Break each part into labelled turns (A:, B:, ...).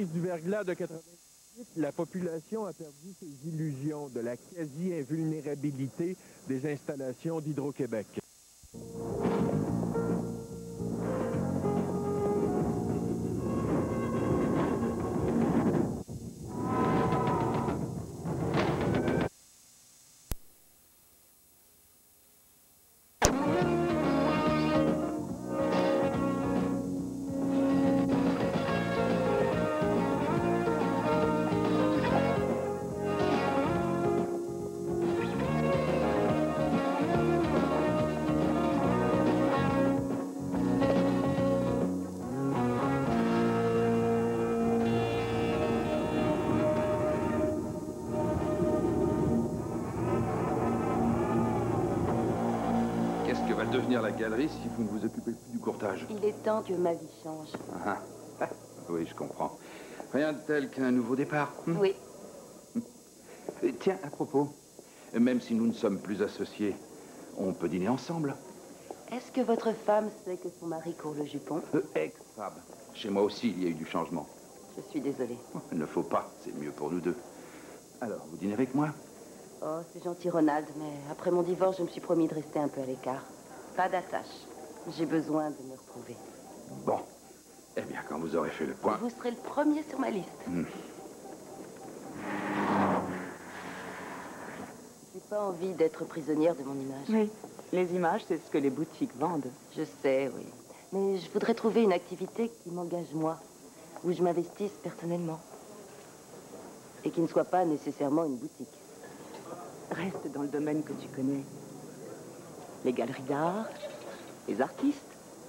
A: crise du verglas de 98, la population a perdu ses illusions de la quasi-invulnérabilité des installations d'Hydro-Québec.
B: Qu'est-ce que va devenir la galerie si vous ne vous occupez plus du courtage?
C: Il est temps que ma vie change.
B: Oui, je comprends. Rien de tel qu'un nouveau départ.
C: Oui.
B: Et tiens, à propos, même si nous ne sommes plus associés, on peut dîner ensemble.
C: Est-ce que votre femme sait que son mari court le jupon?
B: Ex-fab. Chez moi aussi, il y a eu du changement.
C: Je suis désolée.
B: Il ne faut pas, c'est mieux pour nous deux. Alors, vous dînez avec moi?
C: Oh, c'est gentil, Ronald, mais après mon divorce, je me suis promis de rester un peu à l'écart. Pas d'attache. J'ai besoin de me retrouver.
B: Bon. Eh bien, quand vous aurez fait le point...
C: Vous serez le premier sur ma liste. J'ai pas envie d'être prisonnière de mon image.
D: Oui, les images, c'est ce que les boutiques vendent.
C: Je sais, oui. Mais je voudrais trouver une activité qui m'engage moi, où je m'investisse personnellement. Et qui ne soit pas nécessairement une boutique.
D: Reste dans le domaine que tu connais. Les galeries d'art, les artistes,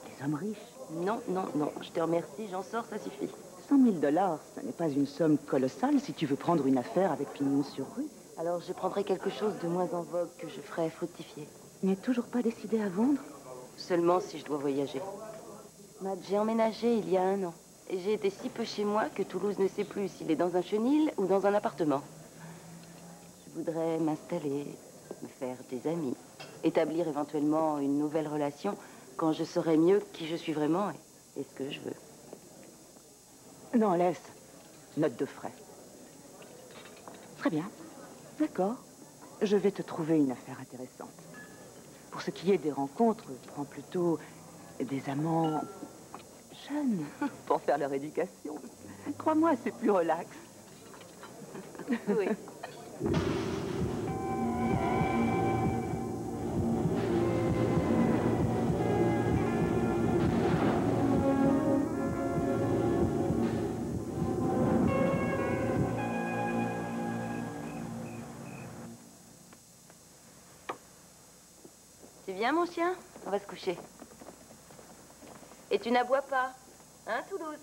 D: les hommes riches.
C: Non, non, non. Je te remercie, j'en sors, ça suffit.
D: 100 000 $, ce n'est pas une somme colossale si tu veux prendre une affaire avec pignon sur rue.
C: Alors je prendrai quelque chose de moins en vogue que je ferai fructifier.
D: Tu n'es toujours pas décidé à vendre?
C: Seulement si je dois voyager. Matt, j'ai emménagé il y a 1 an. Et j'ai été si peu chez moi que Toulouse ne sait plus s'il est dans un chenil ou dans un appartement. Je voudrais m'installer, me faire des amis, établir éventuellement une nouvelle relation quand je saurai mieux qui je suis vraiment et ce que je veux.
D: Non, laisse. Note de frais. Très bien. D'accord. Je vais te trouver une affaire intéressante. Pour ce qui est des rencontres, prends plutôt des amants jeunes pour faire leur éducation. Crois-moi, c'est plus relax.
C: Oui. Tu viens, mon chien? On va se coucher. Et tu n'aboies pas, hein, Toulouse?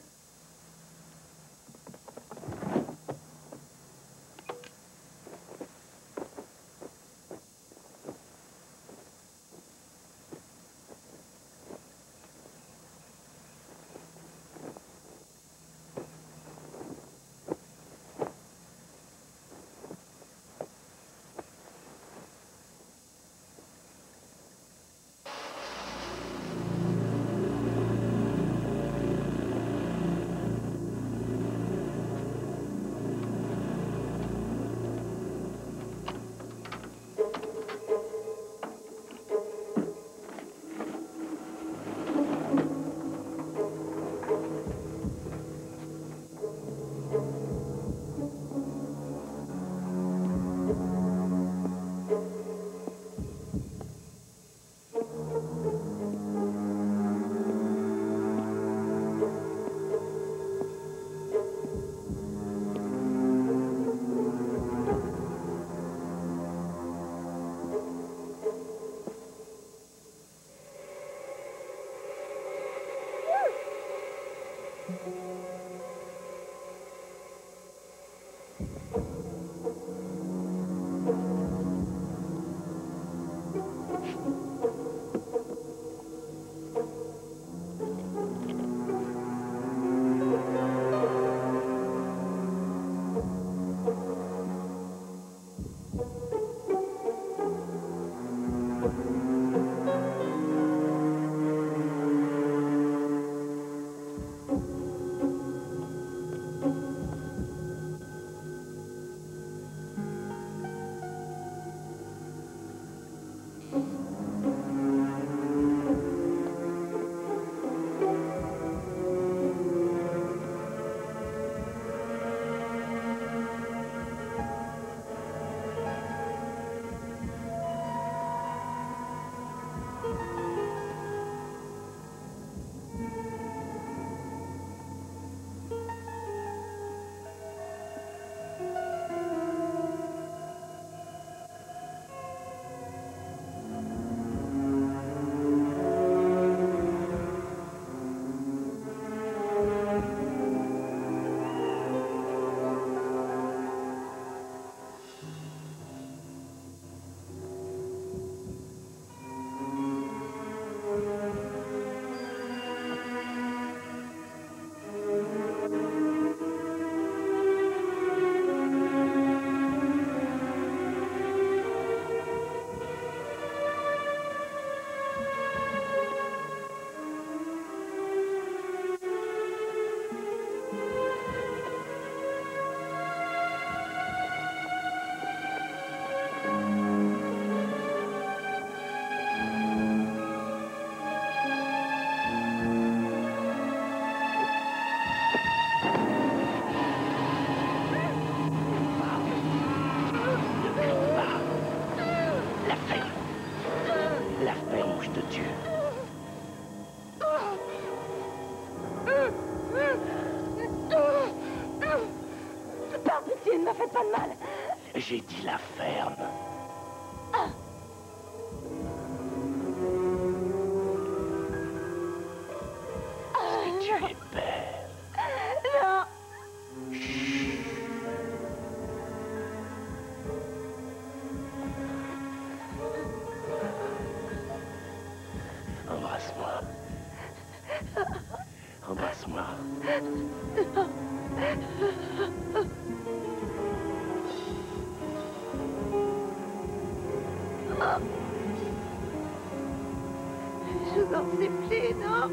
E: de Dieu.
C: Par pitié, ne me faites pas de mal.
E: J'ai dit la ferme. Si tu es belle.
C: Non.
E: Embrasse-moi. Embrasse-moi.
C: Je vous en supplie, non.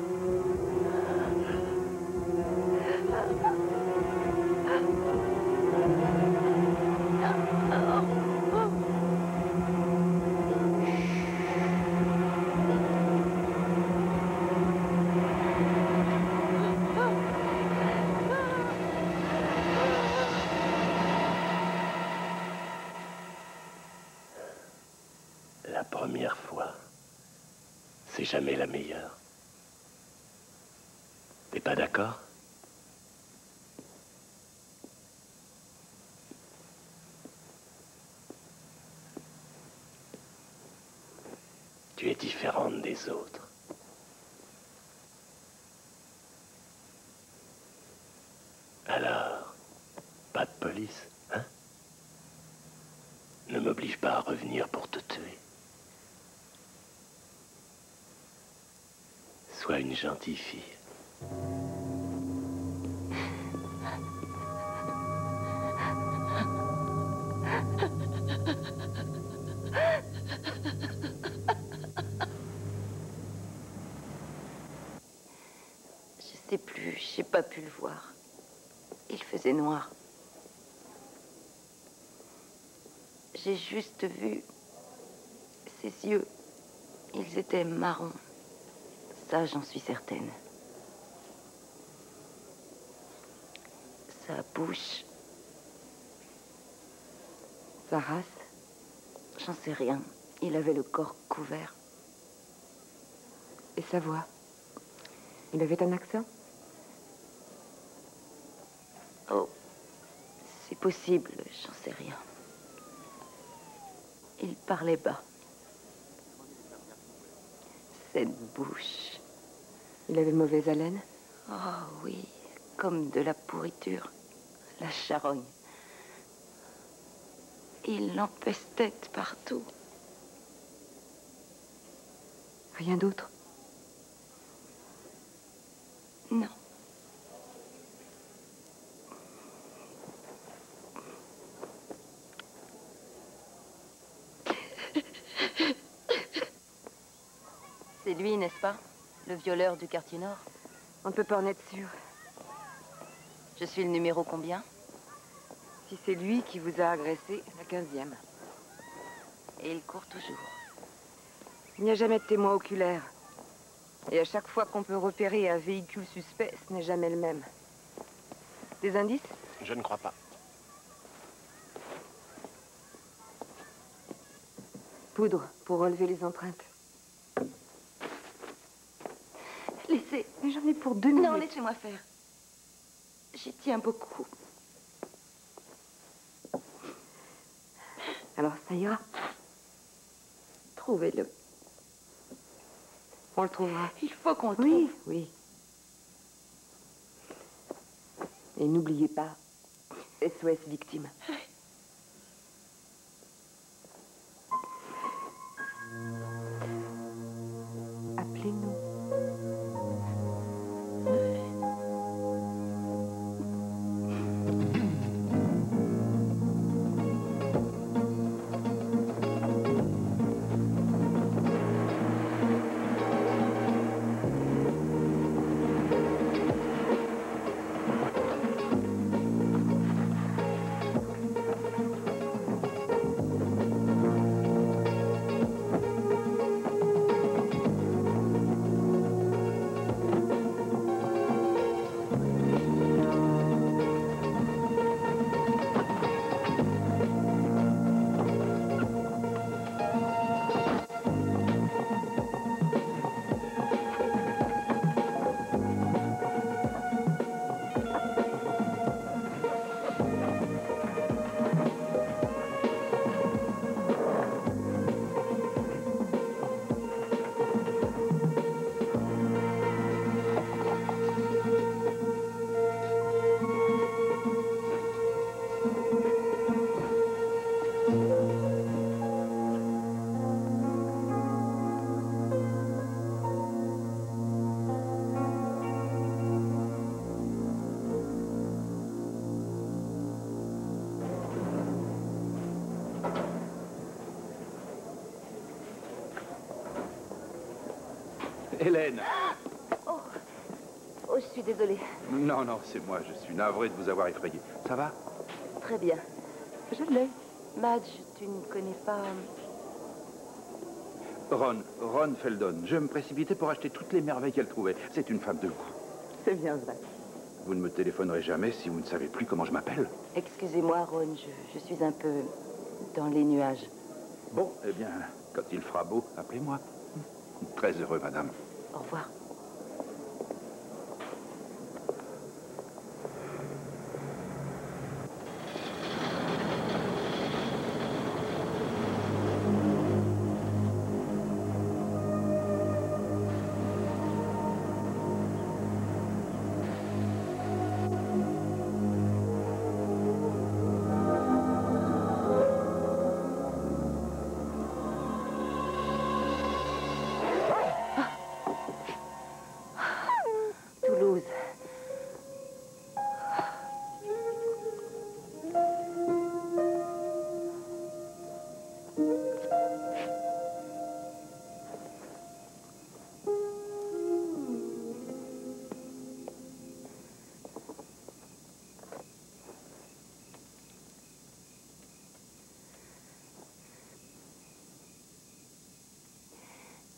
E: La première fois, c'est jamais la meilleure. T'es pas d'accord? Tu es différente des autres. Alors, pas de police, hein? Ne m'oblige pas à revenir pour te tuer. Sois une gentille fille.
C: Je sais plus, j'ai pas pu le voir. Il faisait noir. J'ai juste vu ses yeux. Ils étaient marrons. Ça, j'en suis certaine. Sa bouche. Sa race. J'en sais rien. Il avait le corps couvert.
D: Et sa voix? Il avait un accent?
C: Oh, c'est possible, j'en sais rien. Il parlait bas. Cette bouche.
D: Il avait mauvaise haleine?
C: Oh oui, comme de la pourriture, la charogne. Il empestait partout.
D: Rien d'autre?
C: Non. C'est lui, n'est-ce pas? Le violeur du quartier nord?
D: On ne peut pas en être sûr.
C: Je suis le numéro combien?
D: Si c'est lui qui vous a agressé, la 15e.
C: Et il court toujours.
D: Il n'y a jamais de témoin oculaire. Et à chaque fois qu'on peut repérer un véhicule suspect, ce n'est jamais le même. Des indices?
E: Je ne crois pas.
D: Poudre pour relever les empreintes.
C: Laissez.
D: Mais j'en ai pour 2 minutes.
C: Non, laissez-moi faire. J'y tiens beaucoup.
D: Alors, ça ira.
C: Trouvez-le.
D: On le trouvera.
C: Il faut qu'on le trouve.
D: Oui, oui. Et n'oubliez pas, SOS victime. Appelez-nous.
B: Hélène!
C: Oh, oh, je suis désolée.
B: Non, non, c'est moi. Je suis navré de vous avoir effrayé. Ça va?
C: Très bien.
D: Je l'ai.
C: Madge, tu ne connais pas...
B: Ron Feldon. Je me précipitais pour acheter toutes les merveilles qu'elle trouvait. C'est une femme de goût.
D: C'est bien vrai.
B: Vous ne me téléphonerez jamais si vous ne savez plus comment je m'appelle.
C: Excusez-moi, Ron, je suis un peu dans les nuages.
B: Bon, eh bien, quand il fera beau, appelez-moi. Très heureux, madame.
C: Au revoir. Toulouse.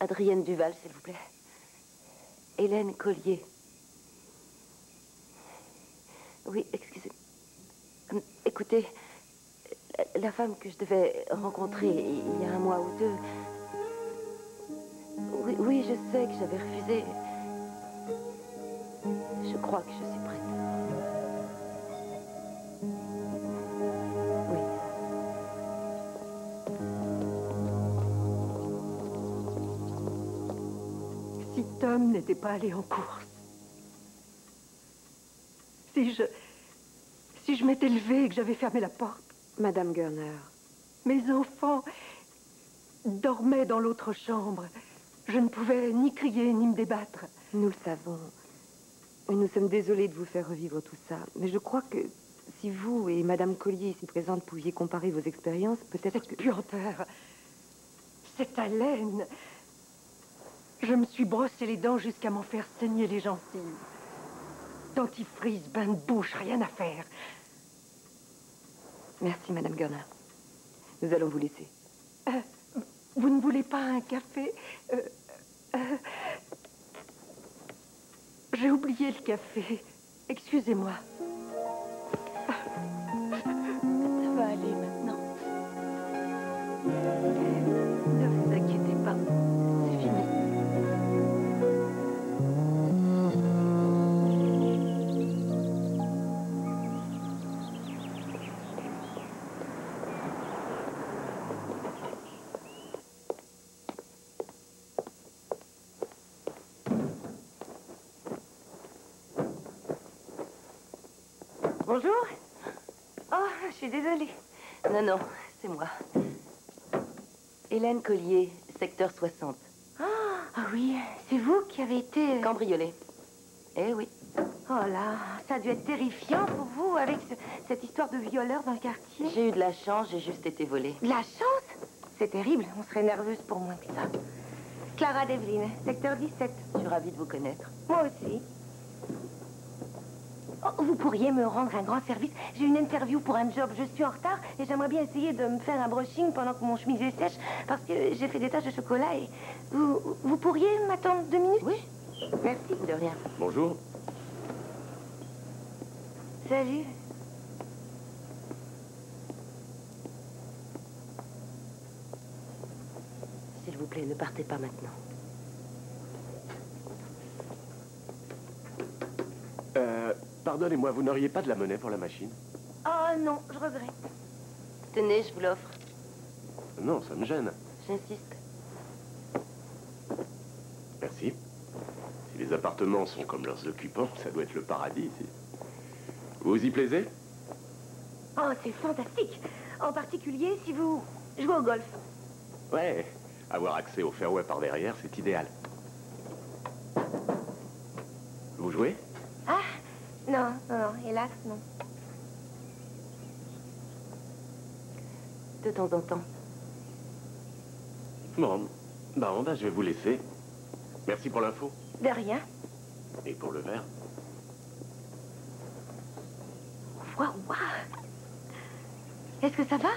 C: Adrienne Duval, s'il vous plaît. Hélène Collier. Oui, excusez. Écoutez, la femme que je devais rencontrer il y a un mois ou deux... Oui, je sais que j'avais refusé. Je crois que je suis prête. Oui.
F: Si Tom n'était pas allé en course, si je m'étais levée et que j'avais fermé la porte,
G: Madame Gurner.
F: mes enfants dormaient dans l'autre chambre. Je ne pouvais ni crier ni me débattre.
G: Nous le savons. Et nous sommes désolés de vous faire revivre tout ça. Mais je crois que si vous et Madame Collier ici présente pouviez comparer vos expériences, peut-être
F: Cette
G: que...
F: puanteur, cette haleine. Je me suis brossé les dents jusqu'à m'en faire saigner les gencives. Dentifrice, bain de bouche, rien à faire.
G: Merci, Madame Gurner. Nous allons vous laisser.
F: Vous ne voulez pas un café? J'ai oublié le café. Excusez-moi.
C: Ça va aller maintenant. Ne vous inquiétez pas. C'est fini. Bonjour. Oh, je suis désolée. Non, non, c'est moi. Hélène Collier, secteur 60.
H: Ah oui, c'est vous qui avez été...
C: Cambriolée. Eh oui.
H: Oh là, ça a dû être terrifiant pour vous avec cette histoire de violeur dans le quartier.
C: J'ai eu de la chance, j'ai juste été volée.
H: De la chance? C'est terrible, on serait nerveuse pour moins que ça. Clara Devlin, secteur 17.
C: Je suis ravie de vous connaître.
H: Moi aussi. Oh, vous pourriez me rendre un grand service. J'ai une interview pour un job. Je suis en retard et j'aimerais bien essayer de me faire un brushing pendant que mon chemisier sèche parce que j'ai fait des taches de chocolat et... Vous pourriez m'attendre 2 minutes?
C: Oui.
H: Merci.
C: De rien.
E: Bonjour.
H: Salut.
C: S'il vous plaît, ne partez pas maintenant.
E: Pardonnez-moi, vous n'auriez pas de la monnaie pour la machine?
H: Oh non, je regrette.
C: Tenez, je vous l'offre.
E: Non, ça me gêne.
C: J'insiste.
E: Merci. Si les appartements sont comme leurs occupants, ça doit être le paradis ici. Vous y plaisez?
H: Oh, c'est fantastique. En particulier si vous jouez au golf.
E: Ouais, avoir accès au fairway par derrière, c'est idéal. Vous jouez?
H: Ah, non, hélas, non.
C: De temps en temps.
E: Bon, bah je vais vous laisser. Merci pour l'info.
H: De rien.
E: Et pour le verre.
H: Waouh, waouh. Est-ce que ça va?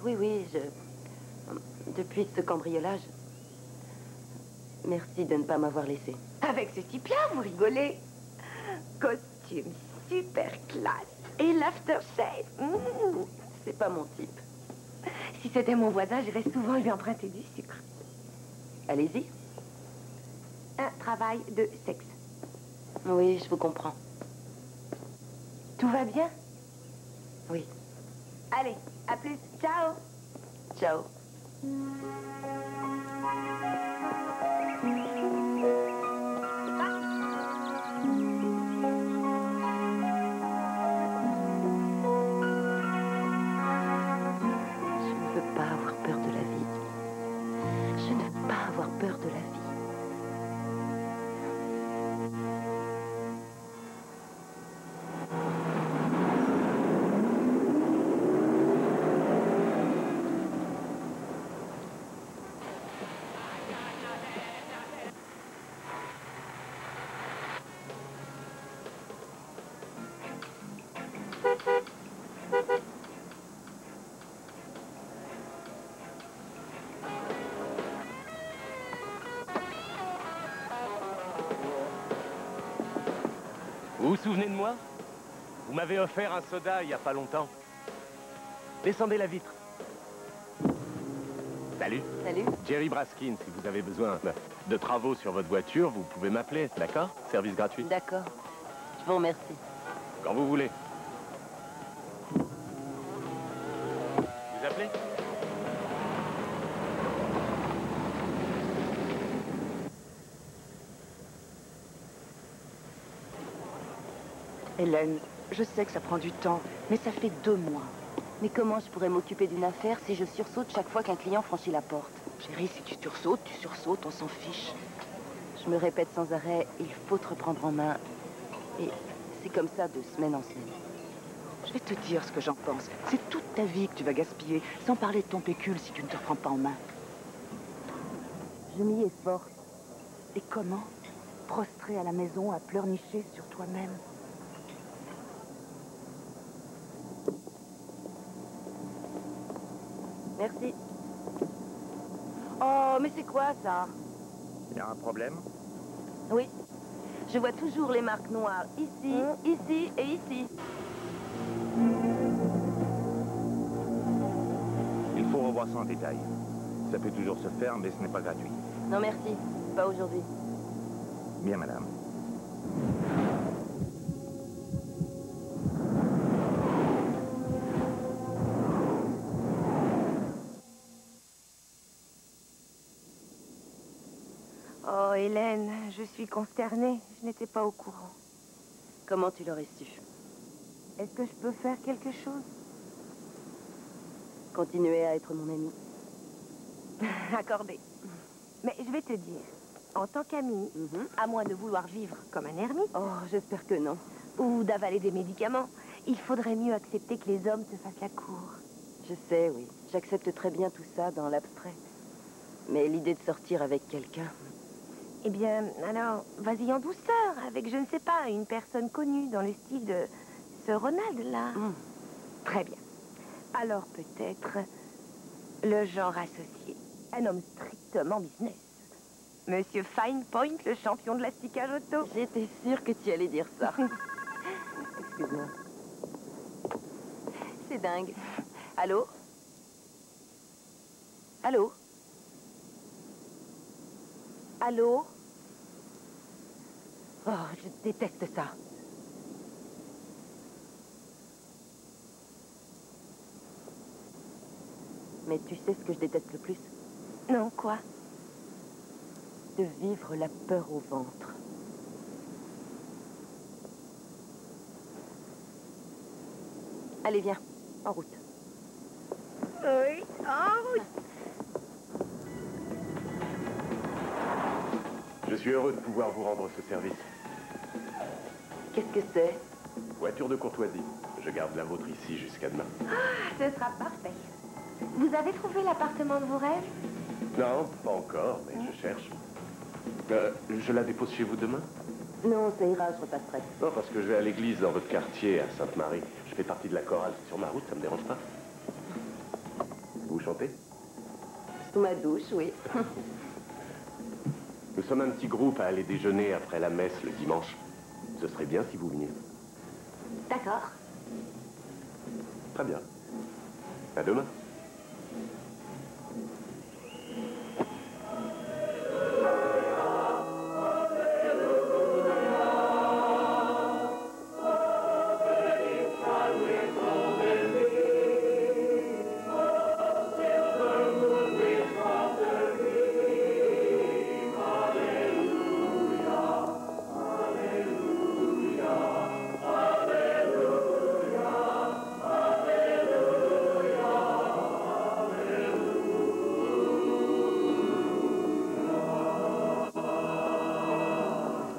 C: Oui, oui, depuis ce cambriolage, merci de ne pas m'avoir laissé.
H: Avec ce type-là, vous rigolez. Costume super classe. Et l'aftershave.
C: C'est pas mon type.
H: Si c'était mon voisin, j'irais souvent lui emprunter du sucre.
C: Allez-y.
H: Un travail de sexe.
C: Oui, je vous comprends.
H: Tout va bien?
C: Oui.
H: Allez, à plus. Ciao.
C: Ciao. Peur de la vie.
I: Vous vous souvenez de moi? Vous m'avez offert un soda il n'y a pas longtemps. Descendez la vitre. Salut.
C: Salut.
I: Jerry Braskin, si vous avez besoin de travaux sur votre voiture, vous pouvez m'appeler, d'accord? Service gratuit.
C: D'accord. Je vous remercie.
I: Quand vous voulez. Vous appelez?
D: Hélène, je sais que ça prend du temps, mais ça fait 2 mois.
C: Mais comment je pourrais m'occuper d'une affaire si je sursaute chaque fois qu'un client franchit la porte?
D: Chérie, si tu sursautes, on s'en fiche.
C: Je me répète sans arrêt, il faut te reprendre en main. Et c'est comme ça de semaine en semaine.
D: Je vais te dire ce que j'en pense. C'est toute ta vie que tu vas gaspiller, sans parler de ton pécule si tu ne te reprends pas en main.
C: Je m'y efforce.
D: Et comment? Prostré à la maison, à pleurnicher sur toi-même.
C: Merci. Oh, mais c'est quoi ça?
J: Il y a un problème?
C: Oui. Je vois toujours les marques noires. Ici, ici et ici.
J: Il faut revoir ça en détail. Ça peut toujours se faire, mais ce n'est pas gratuit.
C: Non, merci. Pas aujourd'hui.
J: Bien, madame.
H: Oh, Hélène, je suis consternée. Je n'étais pas au courant.
C: Comment tu l'aurais su?
H: Est-ce que je peux faire quelque chose?
C: Continuer à être mon ami.
H: Accordé. Mais je vais te dire, en tant qu'amie, à moins de vouloir vivre comme un ermite...
C: Oh, j'espère que non.
H: Ou d'avaler des médicaments, il faudrait mieux accepter que les hommes te fassent la cour.
C: Je sais, oui. J'accepte très bien tout ça dans l'abstrait. Mais l'idée de sortir avec quelqu'un...
H: Eh bien, alors, vas-y en douceur, avec, je ne sais pas, une personne connue dans le style de ce Ronald, là. Très bien. Alors, peut-être le genre associé. Un homme strictement business. Monsieur Fine Point, le champion de l'asticage auto.
C: J'étais sûre que tu allais dire ça. Excuse-moi. C'est dingue. Allô? Allô? Allô? Oh, je déteste ça. Mais tu sais ce que je déteste le plus?
H: Non, quoi?
C: De vivre la peur au ventre. Allez, viens, en route.
H: Oui, en route.
E: Je suis heureux de pouvoir vous rendre ce service.
C: Qu'est-ce que c'est?
E: Voiture de courtoisie. Je garde la vôtre ici jusqu'à demain.
H: Ah, ce sera parfait. Vous avez trouvé l'appartement de vos rêves?
E: Non, pas encore, mais je cherche. Je la dépose chez vous demain?
C: Non, ça ira, je repasserai.
E: Non, parce que je vais à l'église dans votre quartier, à Sainte-Marie. Je fais partie de la chorale. Sur ma route, ça me dérange pas. Vous chantez?
C: Sous ma douche, oui.
E: Nous sommes un petit groupe à aller déjeuner après la messe le dimanche. Ce serait bien si vous veniez.
H: D'accord.
E: Très bien. À demain.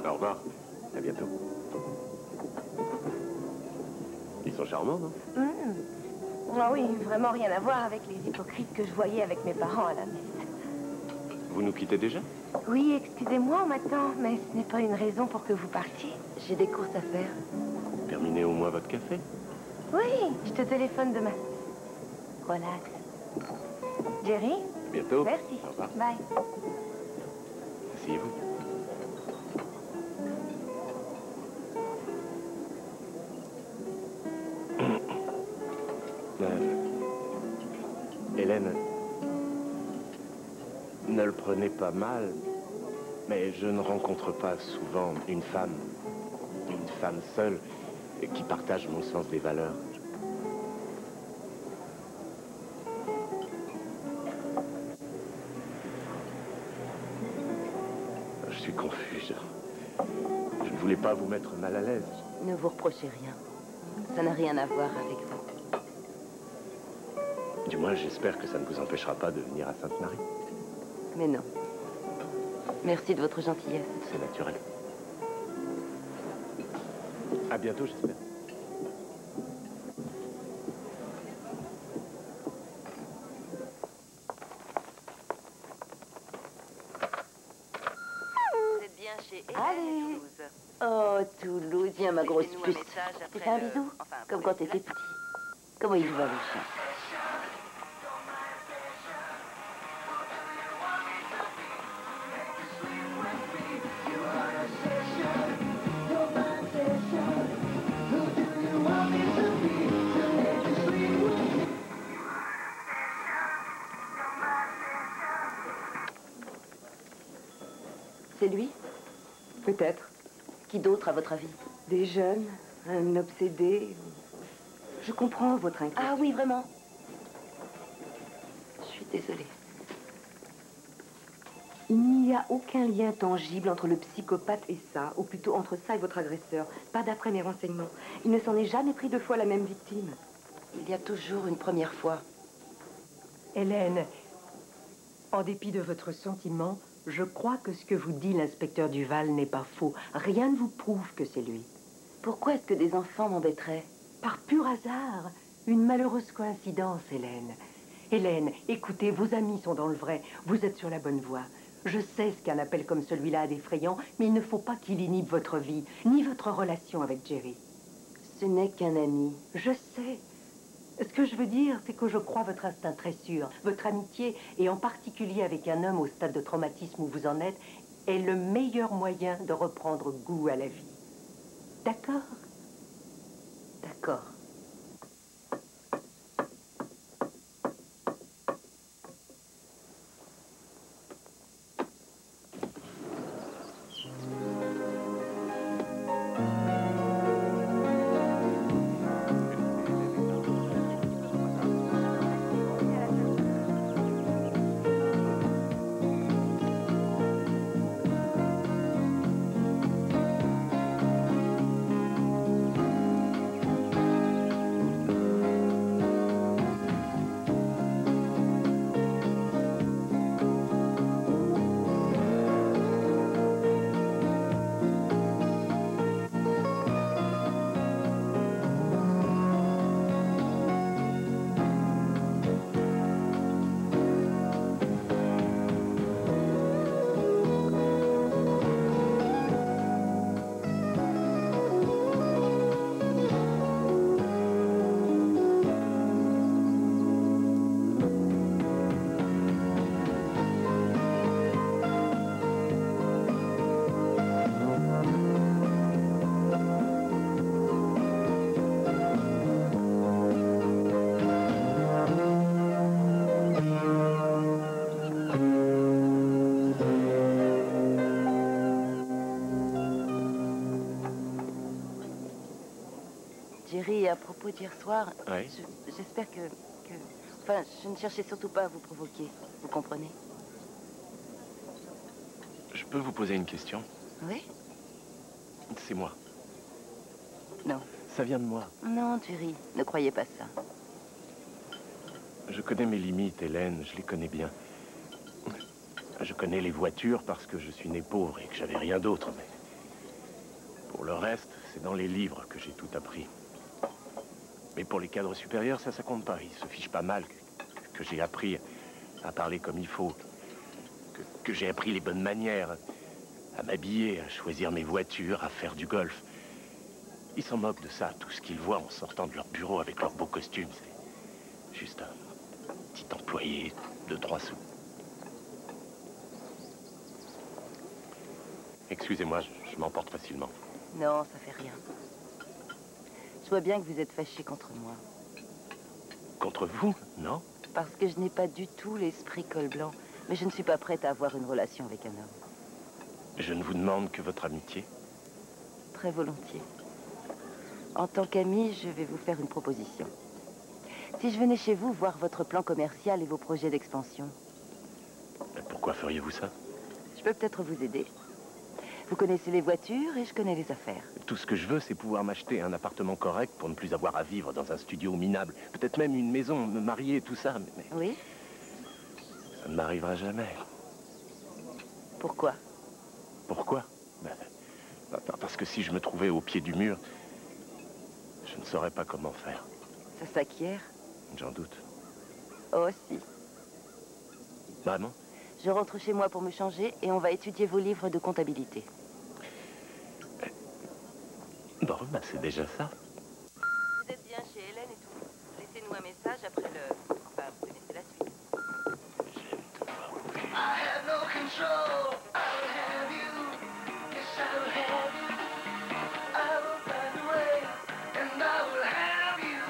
E: Au revoir. À bientôt. Ils sont charmants, non?
H: Ah oui, vraiment rien à voir avec les hypocrites que je voyais avec mes parents à la messe.
E: Vous nous quittez déjà?
H: Oui, excusez-moi, on m'attend, mais ce n'est pas une raison pour que vous partiez.
C: J'ai des courses à faire.
E: Terminez au moins votre café.
H: Oui, je te téléphone demain. Relax. Jerry?
E: Bientôt.
H: Merci.
E: Au revoir.
H: Bye.
E: Asseyez-vous. Hélène, ne le prenez pas mal, mais je ne rencontre pas souvent une femme seule, qui partage mon sens des valeurs. Je suis confus. Je ne voulais pas vous mettre mal à l'aise.
C: Ne vous reprochez rien. Ça n'a rien à voir avec vous.
E: Du moins, j'espère que ça ne vous empêchera pas de venir à Sainte-Marie.
C: Mais non. Merci de votre gentillesse.
E: C'est naturel. À bientôt, j'espère.
C: Vous êtes bien chez Hélène, Toulouse. Oh, Toulouse, viens ma grosse puce. Tu fais un bisou? Comme quand t'étais petit. Comment il va, le chien? C'est lui?
G: Peut-être.
C: Qui d'autre, à votre avis?
G: Des jeunes, un obsédé. Je comprends votre inquiétude.
C: Ah oui, vraiment? Je suis désolée.
G: Il n'y a aucun lien tangible entre le psychopathe et ça, ou plutôt entre ça et votre agresseur. Pas d'après mes renseignements. Il ne s'en est jamais pris 2 fois la même victime.
C: Il y a toujours une première fois.
F: Hélène, en dépit de votre sentiment, je crois que ce que vous dit l'inspecteur Duval n'est pas faux. Rien ne vous prouve que c'est lui.
C: Pourquoi est-ce que des enfants m'embêteraient?
F: Par pur hasard, une malheureuse coïncidence, Hélène. Hélène, écoutez, vos amis sont dans le vrai. Vous êtes sur la bonne voie. Je sais ce qu'un appel comme celui-là a d'effrayant, mais il ne faut pas qu'il inhibe votre vie, ni votre relation avec Jerry.
C: Ce n'est qu'un ami.
F: Je sais. Ce que je veux dire, c'est que je crois votre instinct très sûr. Votre amitié, et en particulier avec un homme au stade de traumatisme où vous en êtes, est le meilleur moyen de reprendre goût à la vie. D'accord?
C: D'accord. Jerry, à propos d'hier soir,
E: Oui.
C: j'espère que... Enfin, je ne cherchais surtout pas à vous provoquer, vous comprenez?
E: Je peux vous poser une question?
C: Oui?
E: C'est moi.
C: Non.
E: Ça vient de moi.
C: Non, Jerry, ne croyez pas ça.
E: Je connais mes limites, Hélène, je les connais bien. Je connais les voitures parce que je suis né pauvre et que j'avais rien d'autre, mais... Pour le reste, c'est dans les livres que j'ai tout appris. Mais pour les cadres supérieurs, ça compte pas. Ils se fichent pas mal que j'ai appris à parler comme il faut, que j'ai appris les bonnes manières, à m'habiller, à choisir mes voitures, à faire du golf. Ils s'en moquent de ça, tout ce qu'ils voient en sortant de leur bureau avec leurs beaux costumes. C'est juste un petit employé de 3 sous. Excusez-moi, je m'emporte facilement.
C: Non, ça fait rien. Je vois bien que vous êtes fâché contre moi.
E: Contre vous, non?
C: Parce que je n'ai pas du tout l'esprit col blanc. Mais je ne suis pas prête à avoir une relation avec un homme.
E: Je ne vous demande que votre amitié.
C: Très volontiers. En tant qu'amie, je vais vous faire une proposition. Si je venais chez vous voir votre plan commercial et vos projets d'expansion.
E: Pourquoi feriez-vous ça?
C: Je peux peut-être vous aider. Vous connaissez les voitures et je connais les affaires.
E: Tout ce que je veux, c'est pouvoir m'acheter un appartement correct pour ne plus avoir à vivre dans un studio minable. Peut-être même une maison, me marier, tout ça, mais...
C: Oui?
E: Ça ne m'arrivera jamais.
C: Pourquoi?
E: Pourquoi? Parce que si je me trouvais au pied du mur, je ne saurais pas comment faire.
C: Ça s'acquiert?
E: J'en doute.
C: Oh, si.
E: Vraiment?
C: Je rentre chez moi pour me changer et on va étudier vos livres de comptabilité.
E: Bon, c'est déjà ça.
C: Vous êtes bien chez Hélène et tout. Laissez-nous un message après le... Enfin, vous connaissez la suite.
E: J'aime te voir bouger.
K: I have no control. I will have you. Yes, I will have you. I will find a way, and I will have you.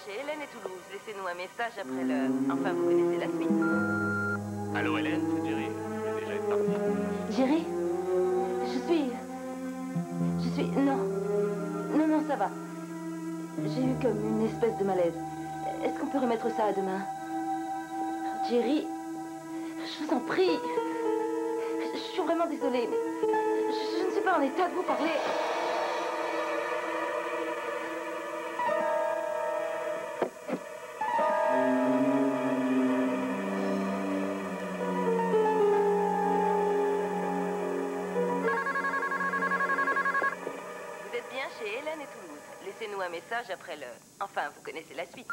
C: Chez Hélène et Toulouse. Laissez-nous un message après le... Enfin, vous connaissez la suite.
E: Allô, Hélène, c'est Jerry. Je vais déjà être parti.
C: Jerry? Je suis... Non. Non, ça va. J'ai eu comme une espèce de malaise. Est-ce qu'on peut remettre ça à demain? Jerry, je vous en prie. Je suis vraiment désolée, mais je ne suis pas en état de vous parler. Laissez-nous un message après le... Enfin, vous connaissez la suite.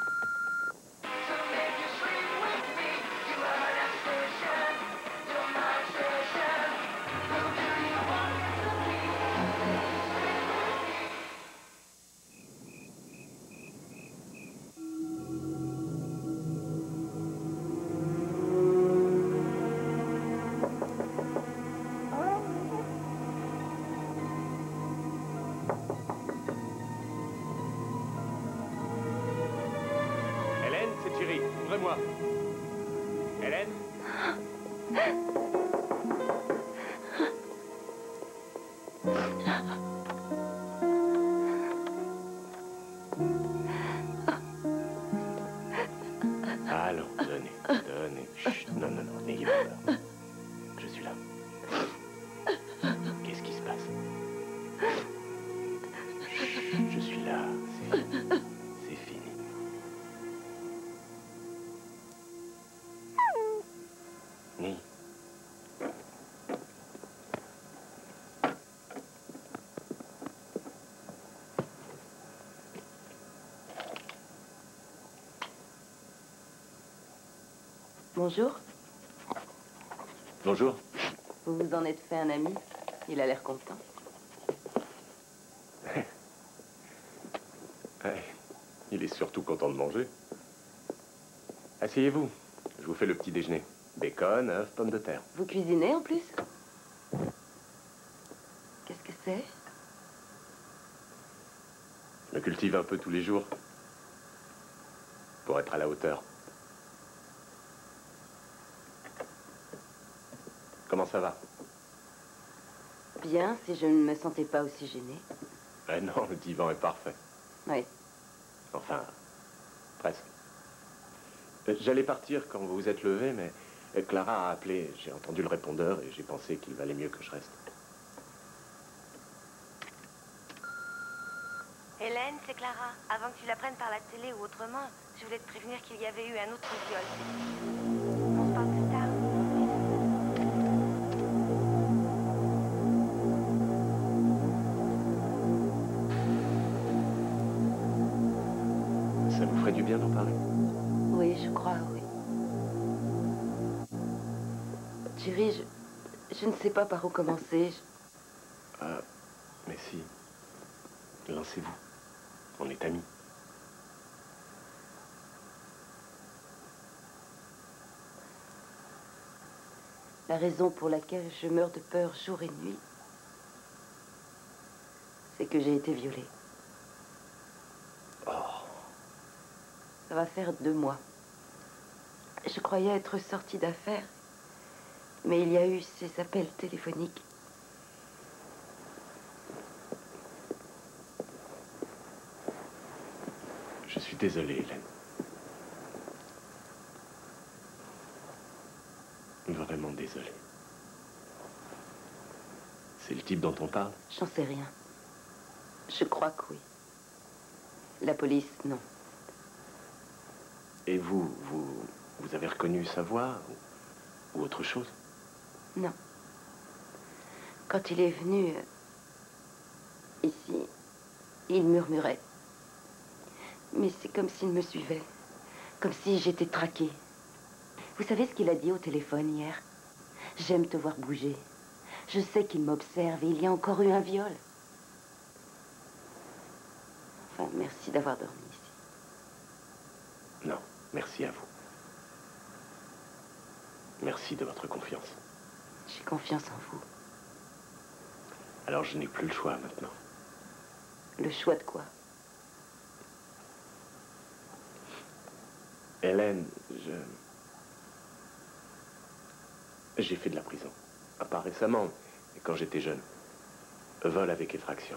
E: Ouvrez-moi. Hélène? Allons, donnez. Chut, non, n'ayez pas peur. Je suis là. Qu'est-ce qui se passe? Chut, je suis là, c'est fini. Ni.
C: Bonjour.
E: Bonjour.
C: Vous vous en êtes fait un ami? Il a l'air content.
E: Ouais, il est surtout content de manger. Asseyez-vous. Je vous fais le petit déjeuner. Bacon, œufs, pommes de terre.
C: Vous cuisinez en plus? Qu'est-ce que c'est?
E: Je me cultive un peu tous les jours. Pour être à la hauteur. Comment ça va?
C: Bien, si je ne me sentais pas aussi gênée.
E: Eh non, le divan est parfait.
C: Oui.
E: Enfin, presque. J'allais partir quand vous vous êtes levé, mais Clara a appelé. J'ai entendu le répondeur et j'ai pensé qu'il valait mieux que je reste.
H: Hélène, c'est Clara. Avant que tu l'apprennes par la télé ou autrement, je voulais te prévenir qu'il y avait eu un autre viol. On se parle plus tard.
E: Ça vous ferait du bien d'en parler?
C: Oui, je crois, oui. Jerry, je ne sais pas par où commencer.
E: Mais si. Lancez-vous. On est amis.
C: La raison pour laquelle je meurs de peur jour et nuit, c'est que j'ai été violée.
E: Oh.
C: Ça va faire 2 mois. Je croyais être sortie d'affaires, mais il y a eu ces appels téléphoniques.
E: Je suis désolé, Hélène. Vraiment désolé. C'est le type dont on parle?
C: J'en sais rien. Je crois que oui. La police, non.
E: Et vous avez reconnu sa voix ou autre chose?
C: Non. Quand il est venu ici, il murmurait. Mais c'est comme s'il me suivait. Comme si j'étais traquée. Vous savez ce qu'il a dit au téléphone hier? J'aime te voir bouger. Je sais qu'il m'observe et il y a encore eu un viol. Enfin, merci d'avoir dormi ici.
E: Non, merci à vous. Merci de votre confiance.
C: J'ai confiance en vous.
E: Alors je n'ai plus le choix maintenant.
C: Le choix de quoi?
E: Hélène, j'ai fait de la prison. Pas récemment, mais quand j'étais jeune. Vol avec effraction.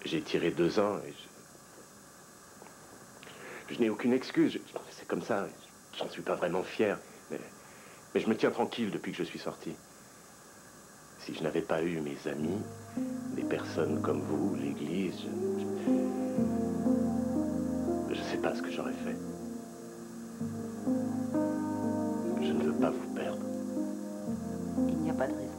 E: J'ai tiré 2 ans et je n'ai aucune excuse. C'est comme ça. J'en suis pas vraiment fier. Mais je me tiens tranquille depuis que je suis sorti. Si je n'avais pas eu mes amis, des personnes comme vous, l'église, je sais pas ce que j'aurais fait. Je ne veux pas vous perdre.
C: Il n'y a pas de raison.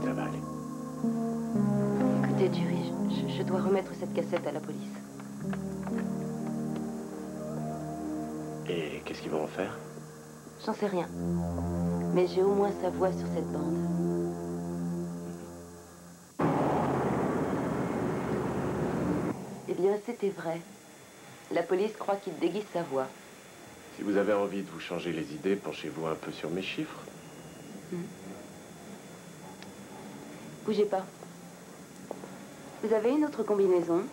E: Ça va aller.
C: Écoutez, Jerry, je dois remettre cette cassette à la police.
E: Et qu'est-ce qu'ils vont en faire?
C: J'en sais rien. Mais j'ai au moins sa voix sur cette bande. Eh bien, c'était vrai. La police croit qu'il déguise sa voix.
E: Si vous avez envie de vous changer les idées, penchez-vous un peu sur mes chiffres.
C: Bougez pas. Vous avez une autre combinaison?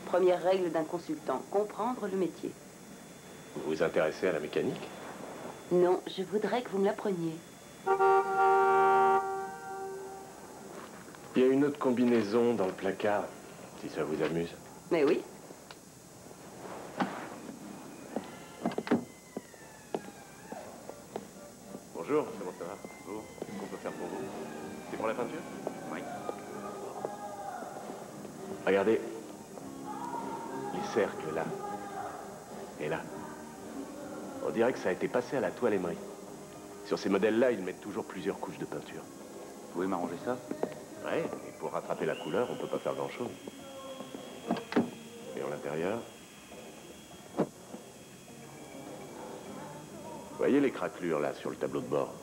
C: Première règle d'un consultant, comprendre le métier.
E: Vous vous intéressez à la mécanique?
C: Non, je voudrais que vous me l'appreniez.
E: Il y a une autre combinaison dans le placard, si ça vous amuse.
C: Mais oui.
E: Bonjour, comment ça va? Bonjour, qu'est-ce qu'on peut faire pour vous? C'est pour la peinture? Oui. Regardez. Les cercles, là. Et là. On dirait que ça a été passé à la toile émerie. Sur ces modèles-là, ils mettent toujours plusieurs couches de peinture.
J: Vous pouvez m'arranger ça?
E: Ouais, et pour rattraper la couleur, on peut pas faire grand-chose. Et en l'intérieur... Vous voyez les craquelures, là, sur le tableau de bord?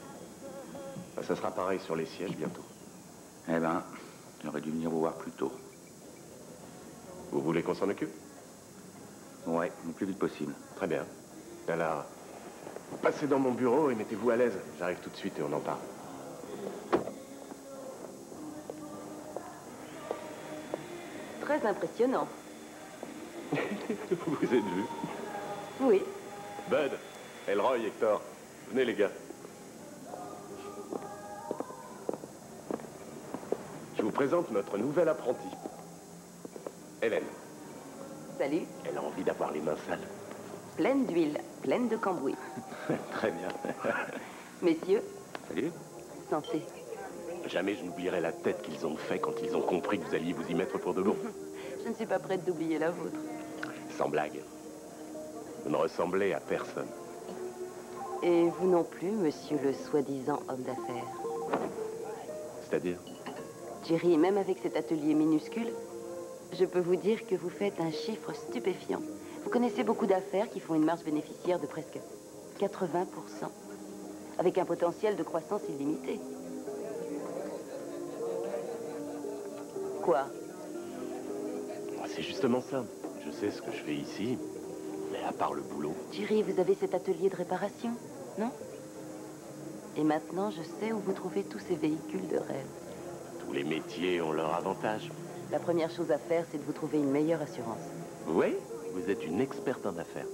E: Ça sera pareil sur les sièges bientôt.
B: Eh ben, j'aurais dû venir vous voir plus tôt.
E: Vous voulez qu'on s'en occupe?
B: Ouais, le plus vite possible.
E: Très bien. Alors, passez dans mon bureau et mettez-vous à l'aise. J'arrive tout de suite et on en parle.
C: Très impressionnant.
E: Vous êtes vus?
C: Oui.
E: Bud, Elroy, Hector. Venez les gars. Je vous présente notre nouvelle apprentie. Hélène.
C: Salut.
E: Elle a envie d'avoir les mains sales.
C: Pleine d'huile, pleine de cambouis.
E: Très bien.
C: Messieurs.
B: Salut.
C: Santé.
E: Jamais je n'oublierai la tête qu'ils ont fait quand ils ont compris que vous alliez vous y mettre pour de bon.
C: Je ne suis pas prête d'oublier la vôtre.
E: Sans blague. Vous ne ressemblez à personne.
C: Et vous non plus, monsieur le soi-disant homme d'affaires.
E: C'est-à-dire?
C: Jerry, même avec cet atelier minuscule, je peux vous dire que vous faites un chiffre stupéfiant. Vous connaissez beaucoup d'affaires qui font une marge bénéficiaire de presque 80%, avec un potentiel de croissance illimité. Quoi?
E: C'est justement ça. Je sais ce que je fais ici, mais à part le boulot...
C: Jerry, vous avez cet atelier de réparation, non? Et maintenant, je sais où vous trouvez tous ces véhicules de rêve.
E: Tous les métiers ont leur avantage.
C: La première chose à faire, c'est de vous trouver une meilleure assurance.
E: Oui, vous êtes une experte en affaires.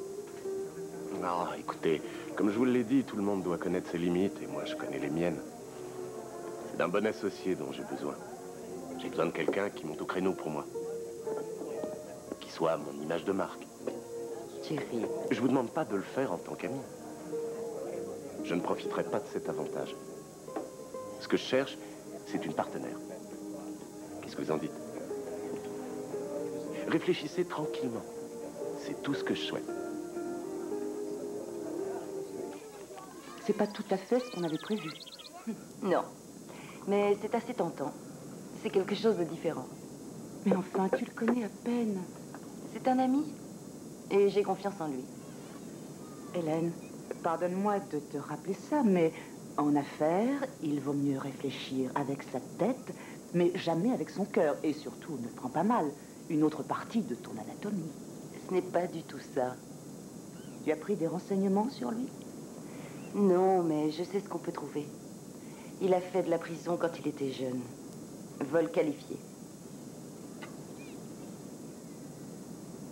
E: Non, écoutez, comme je vous l'ai dit, tout le monde doit connaître ses limites, et moi, je connais les miennes. C'est d'un bon associé dont j'ai besoin. J'ai besoin de quelqu'un qui monte au créneau pour moi. Qui soit mon image de marque.
C: Jerry.
E: Je vous demande pas de le faire en tant qu'ami. Je ne profiterai pas de cet avantage. Ce que je cherche, c'est une partenaire. Qu'est-ce que vous en dites? Réfléchissez tranquillement. C'est tout ce que je souhaite.
D: C'est pas tout à fait ce qu'on avait prévu.
C: Non, mais c'est assez tentant. C'est quelque chose de différent.
D: Mais enfin, tu le connais à peine.
C: C'est un ami, et j'ai confiance en lui.
D: Hélène, pardonne-moi de te rappeler ça, mais en affaires, il vaut mieux réfléchir avec sa tête, mais jamais avec son cœur. Et surtout, ne prends pas mal une autre partie de ton anatomie.
C: Ce n'est pas du tout ça.
D: Tu as pris des renseignements sur lui?
C: Non, mais je sais ce qu'on peut trouver. Il a fait de la prison quand il était jeune. Vol qualifié.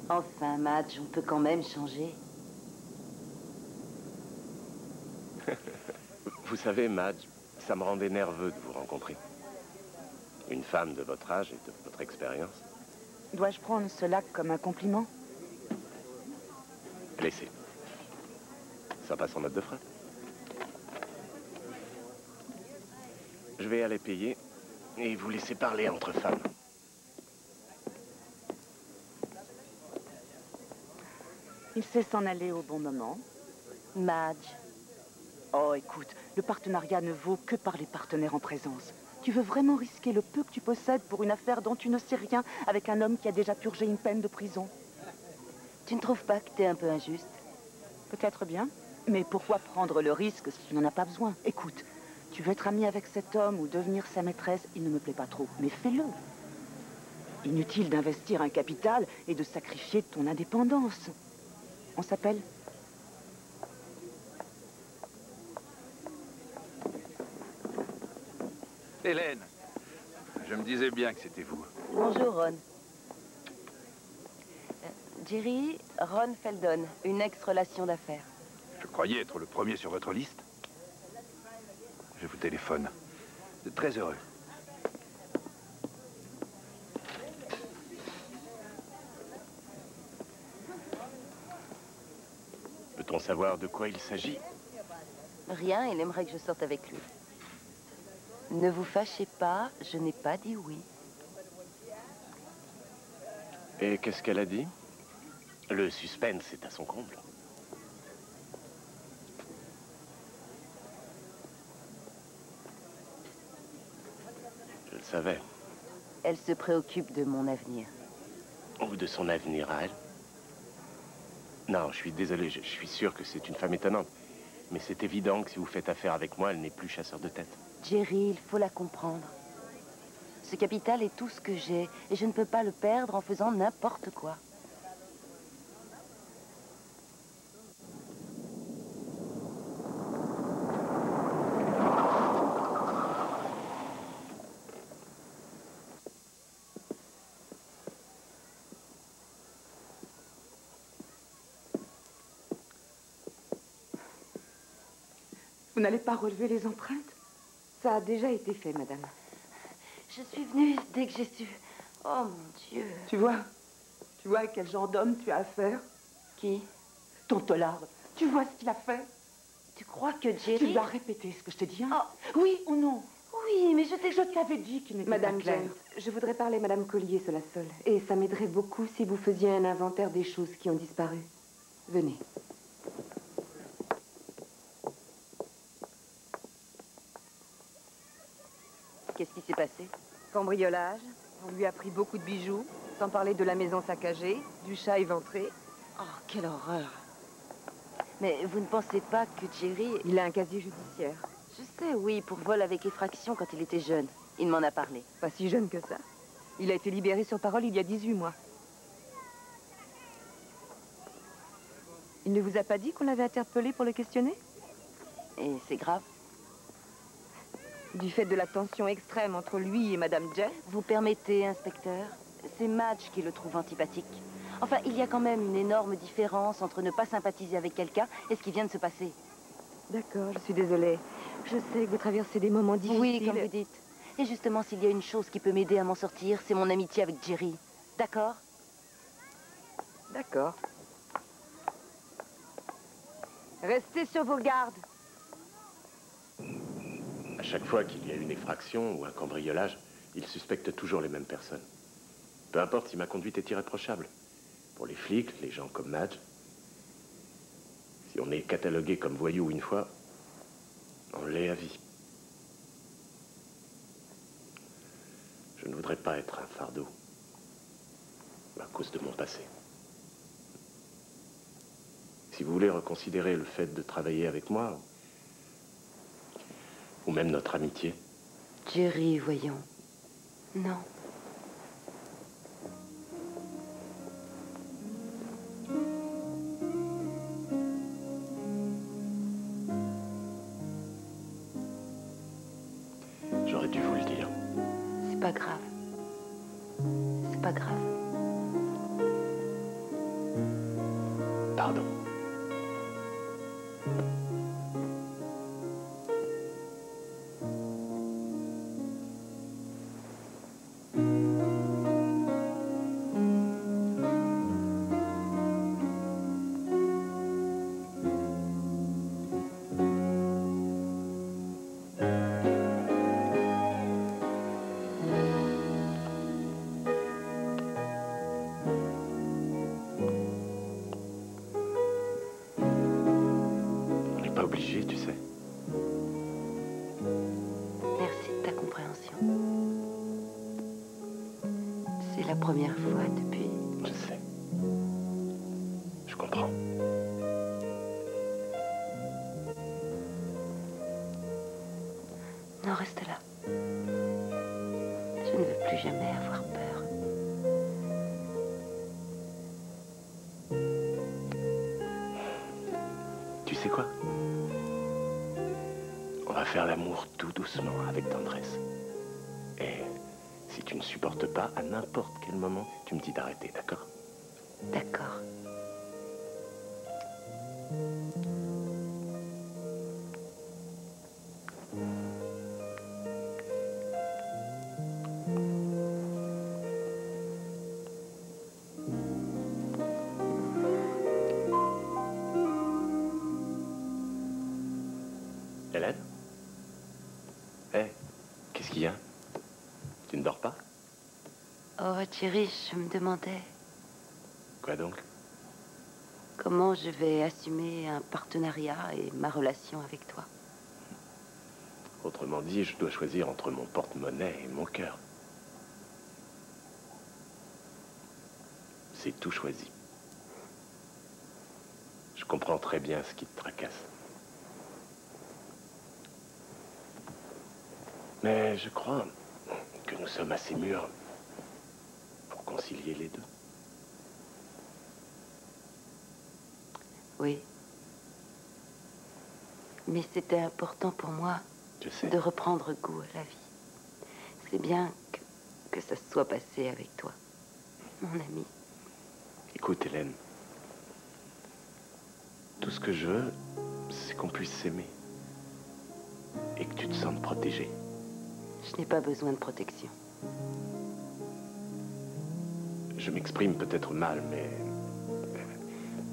C: Enfin, Madge, on peut quand même changer.
E: Vous savez, Madge, ça me rendait nerveux de vous rencontrer. Une femme de votre âge et de votre expérience.
D: Dois-je prendre cela comme un compliment?
E: Laissez. Ça passe en note de frais. Je vais aller payer et vous laisser parler entre femmes.
D: Il sait s'en aller au bon moment.
C: Madge.
D: Oh, écoute, le partenariat ne vaut que par les partenaires en présence. Tu veux vraiment risquer le peu que tu possèdes pour une affaire dont tu ne sais rien avec un homme qui a déjà purgé une peine de prison?
C: Tu ne trouves pas que t'es un peu injuste?
D: Peut-être bien, mais pourquoi prendre le risque si tu n'en as pas besoin? Écoute, tu veux être ami avec cet homme ou devenir sa maîtresse, il ne me plaît pas trop, mais fais-le. Inutile d'investir un capital et de sacrifier ton indépendance. On s'appelle?
B: Hélène, je me disais bien que c'était vous.
C: Bonjour, Ron. Jerry, Ron Feldon, une ex-relation d'affaires.
B: Je croyais être le premier sur votre liste. Je vous téléphone. Très heureux.
E: Peut-on savoir de quoi il s'agit?
C: Rien, il aimerait que je sorte avec lui. Ne vous fâchez pas, je n'ai pas dit oui.
E: Et qu'est-ce qu'elle a dit? Le suspense est à son comble. Je le savais.
C: Elle se préoccupe de mon avenir.
E: Ou de son avenir à elle? Non, je suis désolé, je suis sûr que c'est une femme étonnante. Mais c'est évident que si vous faites affaire avec moi, elle n'est plus chasseur de tête.
C: Jerry, il faut la comprendre. Ce capital est tout ce que j'ai, et je ne peux pas le perdre en faisant n'importe quoi.
D: Vous n'allez pas relever les empreintes?
G: Ça a déjà été fait, madame.
C: Je suis venue dès que j'ai su. Oh, mon Dieu.
D: Tu vois à quel genre d'homme tu as affaire?
C: Qui?
D: Ton tolard. Tu vois ce qu'il a fait?
C: Tu crois que Jerry...
D: Tu dois répéter ce que je t'ai dit, hein?
C: Oh.
D: Oui ou non?
C: Oui, mais je
D: t'avais dit qu'il n'était pas
G: Madame
D: clair.
G: James, je voudrais parler à Madame Collier, cela seul. Et ça m'aiderait beaucoup si vous faisiez un inventaire des choses qui ont disparu. Venez.
C: Qu'est-ce qui s'est passé?
G: Cambriolage. On lui a pris beaucoup de bijoux, sans parler de la maison saccagée, du chat éventré.
C: Oh, quelle horreur. Mais vous ne pensez pas que Jerry...
G: Il a un casier judiciaire.
C: Je sais, oui, pour vol avec effraction quand il était jeune. Il m'en a parlé.
G: Pas si jeune que ça. Il a été libéré sur parole il y a 18 mois. Il ne vous a pas dit qu'on l'avait interpellé pour le questionner?
C: Et c'est grave?
G: Du fait de la tension extrême entre lui et Madame James?
C: Vous permettez, inspecteur? C'est Madge qui le trouve antipathique. Enfin, il y a quand même une énorme différence entre ne pas sympathiser avec quelqu'un et ce qui vient de se passer.
G: D'accord, je suis désolée. Je sais que vous traversez des moments difficiles.
C: Oui, comme vous dites. Et justement, s'il y a une chose qui peut m'aider à m'en sortir, c'est mon amitié avec Jerry. D'accord?
G: D'accord. Restez sur vos gardes.
E: À chaque fois qu'il y a une effraction ou un cambriolage, ils suspectent toujours les mêmes personnes. Peu importe si ma conduite est irréprochable. Pour les flics, les gens comme Madge, si on est catalogué comme voyou une fois, on l'est à vie. Je ne voudrais pas être un fardeau à cause de mon passé. Si vous voulez reconsidérer le fait de travailler avec moi, ou même notre amitié.
C: Jerry, voyons. Non.
E: J'aurais dû vous le dire.
C: C'est pas grave. C'est pas grave.
E: Pardon. Obligé, tu sais.
C: Merci de ta compréhension. C'est la première fois depuis...
E: Je sais. Je comprends.
C: Non, reste là. Je ne veux plus jamais avoir peur.
E: Tu sais quoi? On va faire l'amour tout doucement, avec tendresse. Et si tu ne supportes pas, à n'importe quel moment, tu me dis d'arrêter, d'accord?
C: D'accord.
E: Hélène? Hé, qu'est-ce qu'il y a? Tu ne dors pas?
C: Oh, Jerry, je me demandais
E: Quoi donc?
C: comment je vais assumer un partenariat et ma relation avec toi.
E: Autrement dit, je dois choisir entre mon porte-monnaie et mon cœur. C'est tout choisi. Je comprends très bien ce qui te tracasse. Mais je crois que nous sommes assez mûrs pour concilier les deux.
C: Oui. Mais c'était important pour moi
E: Je sais.
C: de reprendre goût à la vie. C'est bien que ça se soit passé avec toi, mon ami.
E: Écoute, Hélène. Tout ce que je veux, c'est qu'on puisse s'aimer. Et que tu te sentes protégée.
C: Je n'ai pas besoin de protection.
E: Je m'exprime peut-être mal, mais...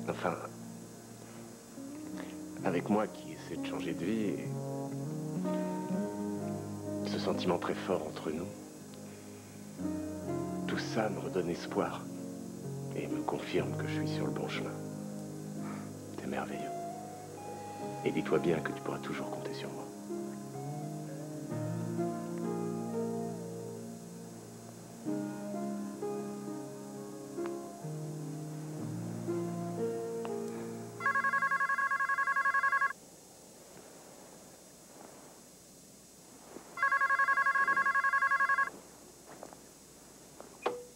E: Enfin... Avec moi qui essaie de changer de vie... Ce sentiment très fort entre nous... Tout ça me redonne espoir. Et me confirme que je suis sur le bon chemin. C'est merveilleux. Et dis-toi bien que tu pourras toujours compter sur moi.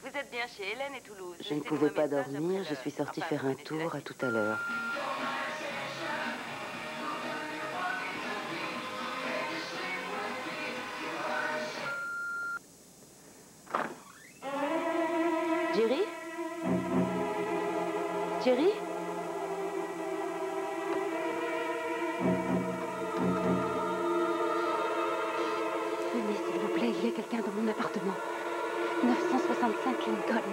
C: Vous êtes bien chez Hélène et Toulouse. Je ne pouvais pas dormir, je suis sortie faire un tour à tout à l'heure. Jerry? Jerry? Venez, s'il vous plaît, il y a quelqu'un dans mon appartement. 965 Lincoln.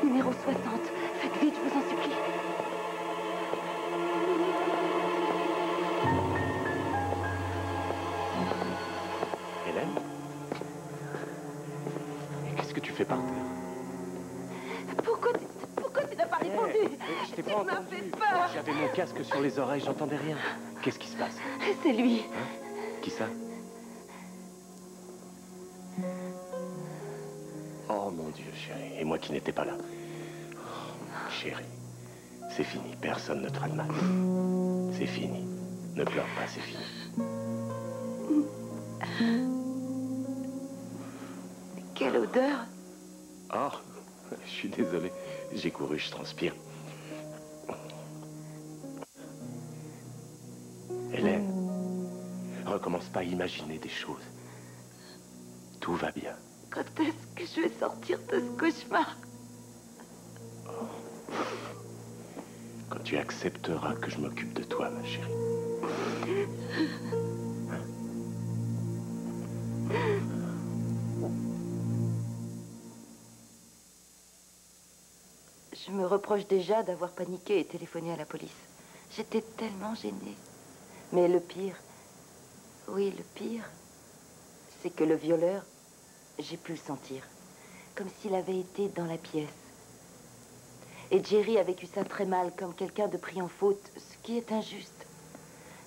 C: Numéro 60. Faites vite, je vous en supplie.
E: Hélène? Et qu'est-ce que tu fais par terre?
C: Pourquoi tu n'as pas répondu?
E: Je t'ai pas
C: Tu m'as
E: entendu.
C: fait peur.
E: J'avais mon casque sur les oreilles, j'entendais rien. Qu'est-ce qui se passe?
C: C'est lui.
E: Qui ça? Oh mon Dieu, chérie. Et moi qui n'étais pas là. Oh, chérie, c'est fini. Personne ne te fera de mal. C'est fini. Ne pleure pas, c'est fini.
C: Quelle odeur.
E: Oh, je suis désolé. J'ai couru, je transpire. Hélène, recommence pas à imaginer des choses. Tout va bien.
C: Quand est-ce que je vais sortir de ce cauchemar?
E: Quand tu accepteras que je m'occupe de toi, ma chérie.
C: Je me reproche déjà d'avoir paniqué et téléphoné à la police. J'étais tellement gênée. Mais le pire, oui, le pire, c'est que le violeur, j'ai pu le sentir. Comme s'il avait été dans la pièce. Et Jerry a vécu ça très mal, comme quelqu'un de pris en faute, ce qui est injuste.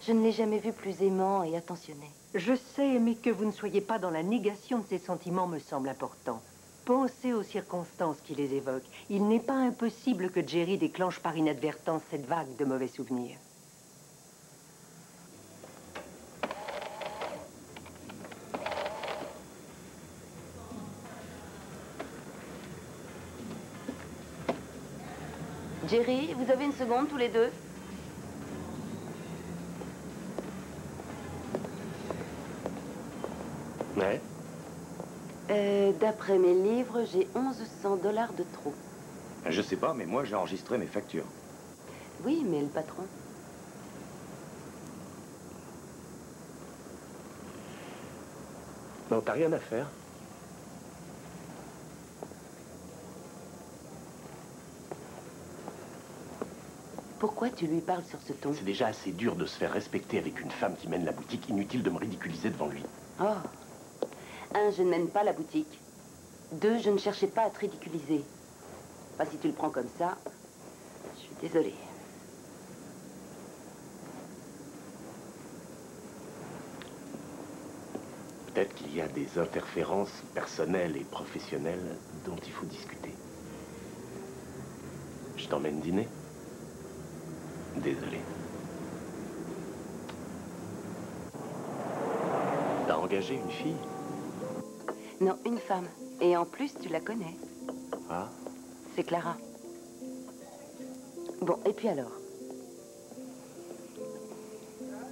C: Je ne l'ai jamais vu plus aimant et attentionné.
F: Je sais, mais que vous ne soyez pas dans la négation de ses sentiments me semble important. Pensez aux circonstances qui les évoquent. Il n'est pas impossible que Jerry déclenche par inadvertance cette vague de mauvais souvenirs.
C: Jerry, vous avez une seconde tous les deux?
E: Ouais.
C: D'après mes livres, j'ai 1100 $ de trop.
J: Je sais pas, mais moi j'ai enregistré mes factures.
C: Oui, mais le patron.
E: Non, t'as rien à faire.
C: Pourquoi tu lui parles sur ce ton?
E: C'est déjà assez dur de se faire respecter avec une femme qui mène la boutique. Inutile de me ridiculiser devant lui.
C: Oh. 1, je ne mène pas la boutique. 2, je ne cherchais pas à te ridiculiser. Enfin, si tu le prends comme ça, je suis désolée.
E: Peut-être qu'il y a des interférences personnelles et professionnelles dont il faut discuter. Je t'emmène dîner? Désolé. T'as engagé une fille?
C: Non, une femme. Et en plus, tu la connais.
E: Ah?
C: C'est Clara. Bon, et puis alors?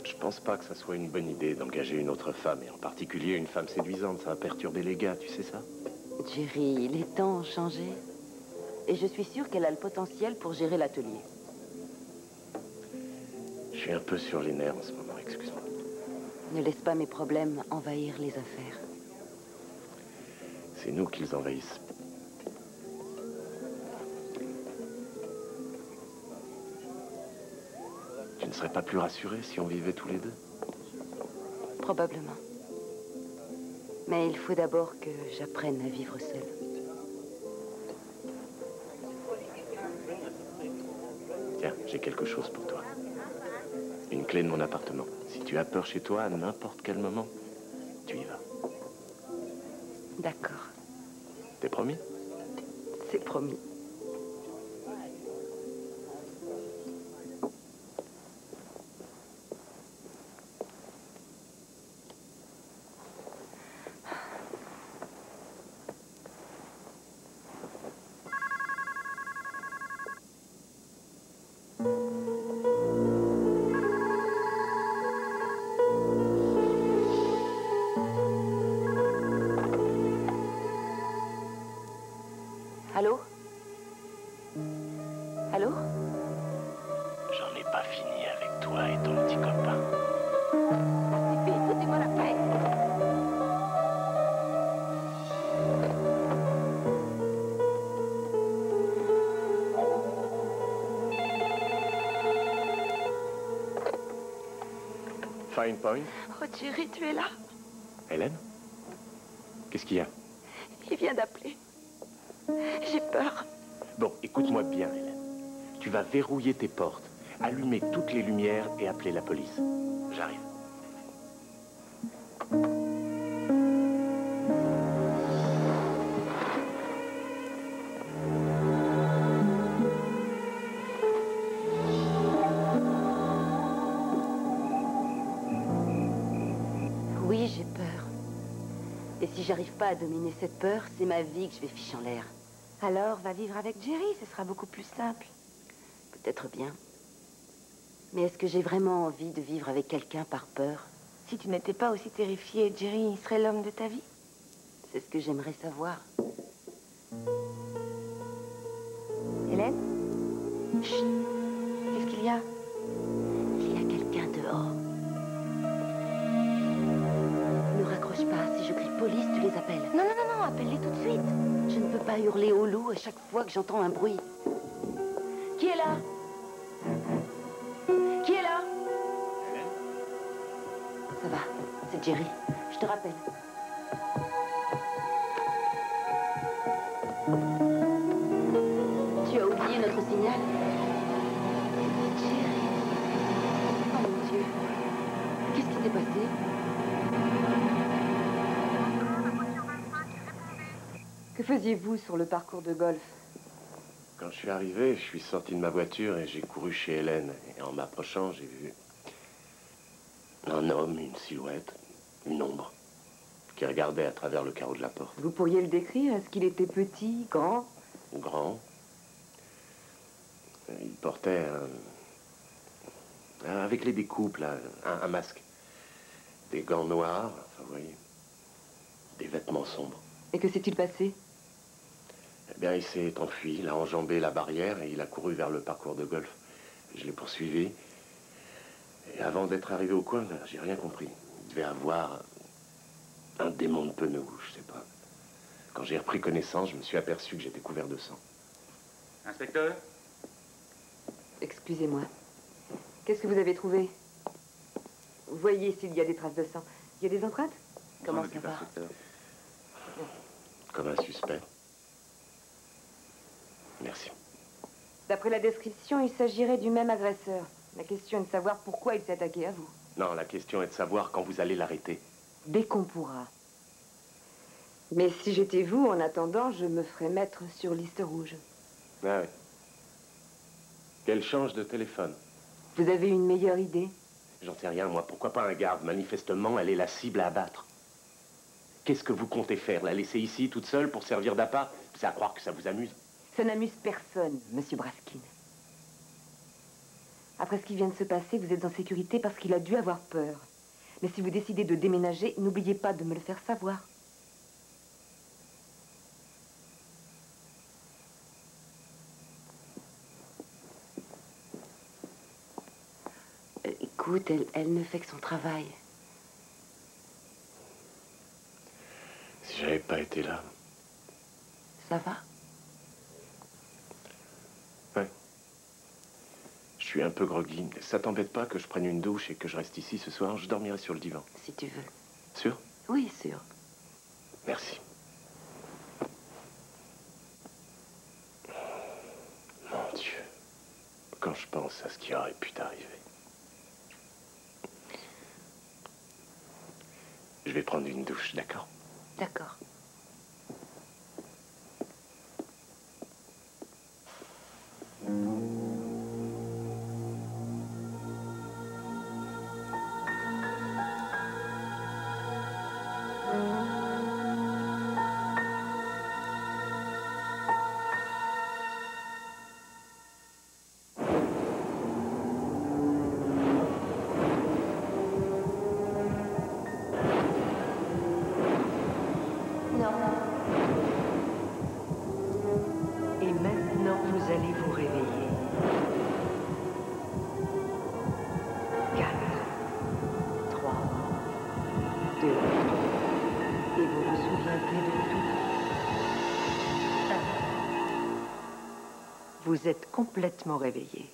E: Je pense pas que ça soit une bonne idée d'engager une autre femme, et en particulier une femme séduisante. Ça va perturber les gars, tu sais ça?
C: Jerry, les temps ont changé. Et je suis sûre qu'elle a le potentiel pour gérer l'atelier.
E: Je suis un peu sur les nerfs en ce moment, excuse-moi.
C: Ne laisse pas mes problèmes envahir les affaires.
E: C'est nous qui les envahissent. Tu ne serais pas plus rassuré si on vivait tous les deux?
C: Probablement. Mais il faut d'abord que j'apprenne à vivre seule.
E: Tiens, j'ai quelque chose pour toi. Une clé de mon appartement. Si tu as peur chez toi, à n'importe quel moment, tu y vas.
C: D'accord.
E: T'es promis?
C: C'est promis. Allô? Allô?
E: J'en ai pas fini avec toi et ton petit copain.
C: Foutez-moi la paix!
E: Fine Point?
H: Oh, Jerry, tu es là?
E: Hélène? Qu'est-ce qu'il y a?
H: Il vient d'appeler. J'ai peur.
E: Bon, écoute-moi bien, Hélène. Tu vas verrouiller tes portes, allumer toutes les lumières et appeler la police. J'arrive.
C: Oui, j'ai peur. Et si j'arrive pas à dominer cette peur, c'est ma vie que je vais ficher en l'air.
H: Alors, va vivre avec Jerry, ce sera beaucoup plus simple.
C: Peut-être bien. Mais est-ce que j'ai vraiment envie de vivre avec quelqu'un par peur?
H: Si tu n'étais pas aussi terrifiée, Jerry serait l'homme de ta vie?
C: C'est ce que j'aimerais savoir.
H: Hélène? Chut! Qu'est-ce qu'il y a?
C: Il y a quelqu'un dehors. Ne raccroche pas. Si je crie police, tu les appelles.
H: Non, non, non, non, appelle-les tout de suite.
C: Je ne peux pas hurler au loup à chaque fois que j'entends un bruit. Qui est là? Qui est là? Ça va, c'est Jerry. Je te rappelle. Tu as oublié notre signal? Jerry. Oh mon Dieu. Qu'est-ce qui s'est passé?
G: Que faisiez-vous sur le parcours de golf?
E: Quand je suis arrivé, je suis sorti de ma voiture et j'ai couru chez Hélène. Et en m'approchant, j'ai vu un homme, une silhouette, une ombre, qui regardait à travers le carreau de la porte.
G: Vous pourriez le décrire? Est-ce qu'il était petit, grand?
E: Grand. Il portait avec les découpes, là, un masque. Des gants noirs, enfin, vous voyez, des vêtements sombres.
G: Et que s'est-il passé?
E: Eh bien, il s'est enfui, il a enjambé la barrière et il a couru vers le parcours de golf. Je l'ai poursuivi. Et avant d'être arrivé au coin, j'ai rien compris. Il devait avoir un démon de pneu, je sais pas. Quand j'ai repris connaissance, je me suis aperçu que j'étais couvert de sang.
J: Inspecteur?
G: Excusez-moi. Qu'est-ce que vous avez trouvé? Voyez s'il y a des traces de sang. Il y a des empreintes?
C: Comment ça va?
E: Comme un suspect. Merci.
G: D'après la description, il s'agirait du même agresseur. La question est de savoir pourquoi il s'est attaqué à vous.
E: Non, la question est de savoir quand vous allez l'arrêter.
G: Dès qu'on pourra. Mais si j'étais vous, en attendant, je me ferais mettre sur liste rouge.
E: Ah oui. Qu'elle change de téléphone.
G: Vous avez une meilleure idée?
E: J'en sais rien, moi. Pourquoi pas un garde? Manifestement, elle est la cible à abattre. Qu'est-ce que vous comptez faire? La laisser ici, toute seule, pour servir d'appât? C'est à croire que ça vous amuse.
G: Ça n'amuse personne, monsieur Braskin. Après ce qui vient de se passer, vous êtes en sécurité parce qu'il a dû avoir peur. Mais si vous décidez de déménager, n'oubliez pas de me le faire savoir.
C: Écoute, elle ne fait que son travail.
E: Si j'avais pas été là...
C: Ça va?
E: Ouais. Je suis un peu groggy. Ça t'embête pas que je prenne une douche et que je reste ici ce soir? Je dormirai sur le divan.
C: Si tu veux.
E: Sûr?
C: Oui, sûr.
E: Merci. Mon Dieu. Quand je pense à ce qui aurait pu t'arriver. Je vais prendre une douche, d'accord?
C: D'accord.
F: Et maintenant, vous allez vous réveiller. 4, 3, 2, et vous vous souviendrez de tout. 1. Vous êtes complètement réveillé.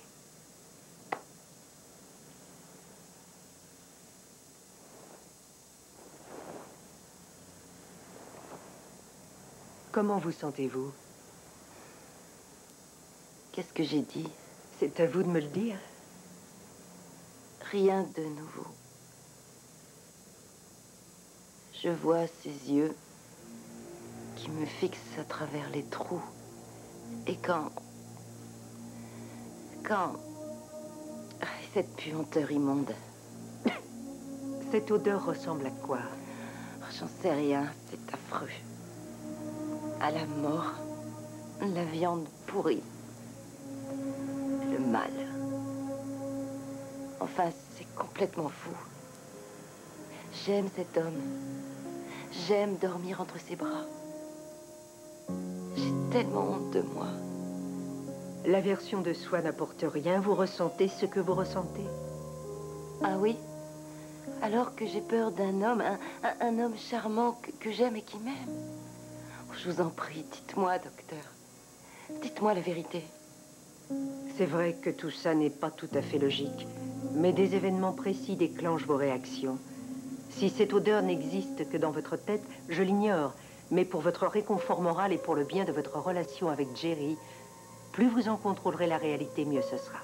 F: Comment vous sentez-vous?
C: Qu'est-ce que j'ai dit?
F: C'est à vous de me le dire.
C: Rien de nouveau. Je vois ses yeux qui me fixent à travers les trous. Et quand... Cette puanteur immonde.
F: Cette odeur ressemble à quoi?
C: J'en sais rien, c'est affreux. À la mort, la viande pourrie. Le mal. Enfin, c'est complètement fou. J'aime cet homme. J'aime dormir entre ses bras. J'ai tellement honte de moi.
F: L'aversion de soi n'apporte rien. Vous ressentez ce que vous ressentez.
C: Ah oui? Alors que j'ai peur d'un homme, un homme charmant que j'aime et qui m'aime. Je vous en prie, dites-moi, docteur. Dites-moi la vérité.
F: C'est vrai que tout ça n'est pas tout à fait logique, mais des événements précis déclenchent vos réactions. Si cette odeur n'existe que dans votre tête, je l'ignore, mais pour votre réconfort moral et pour le bien de votre relation avec Jerry, plus vous en contrôlerez la réalité, mieux ce sera.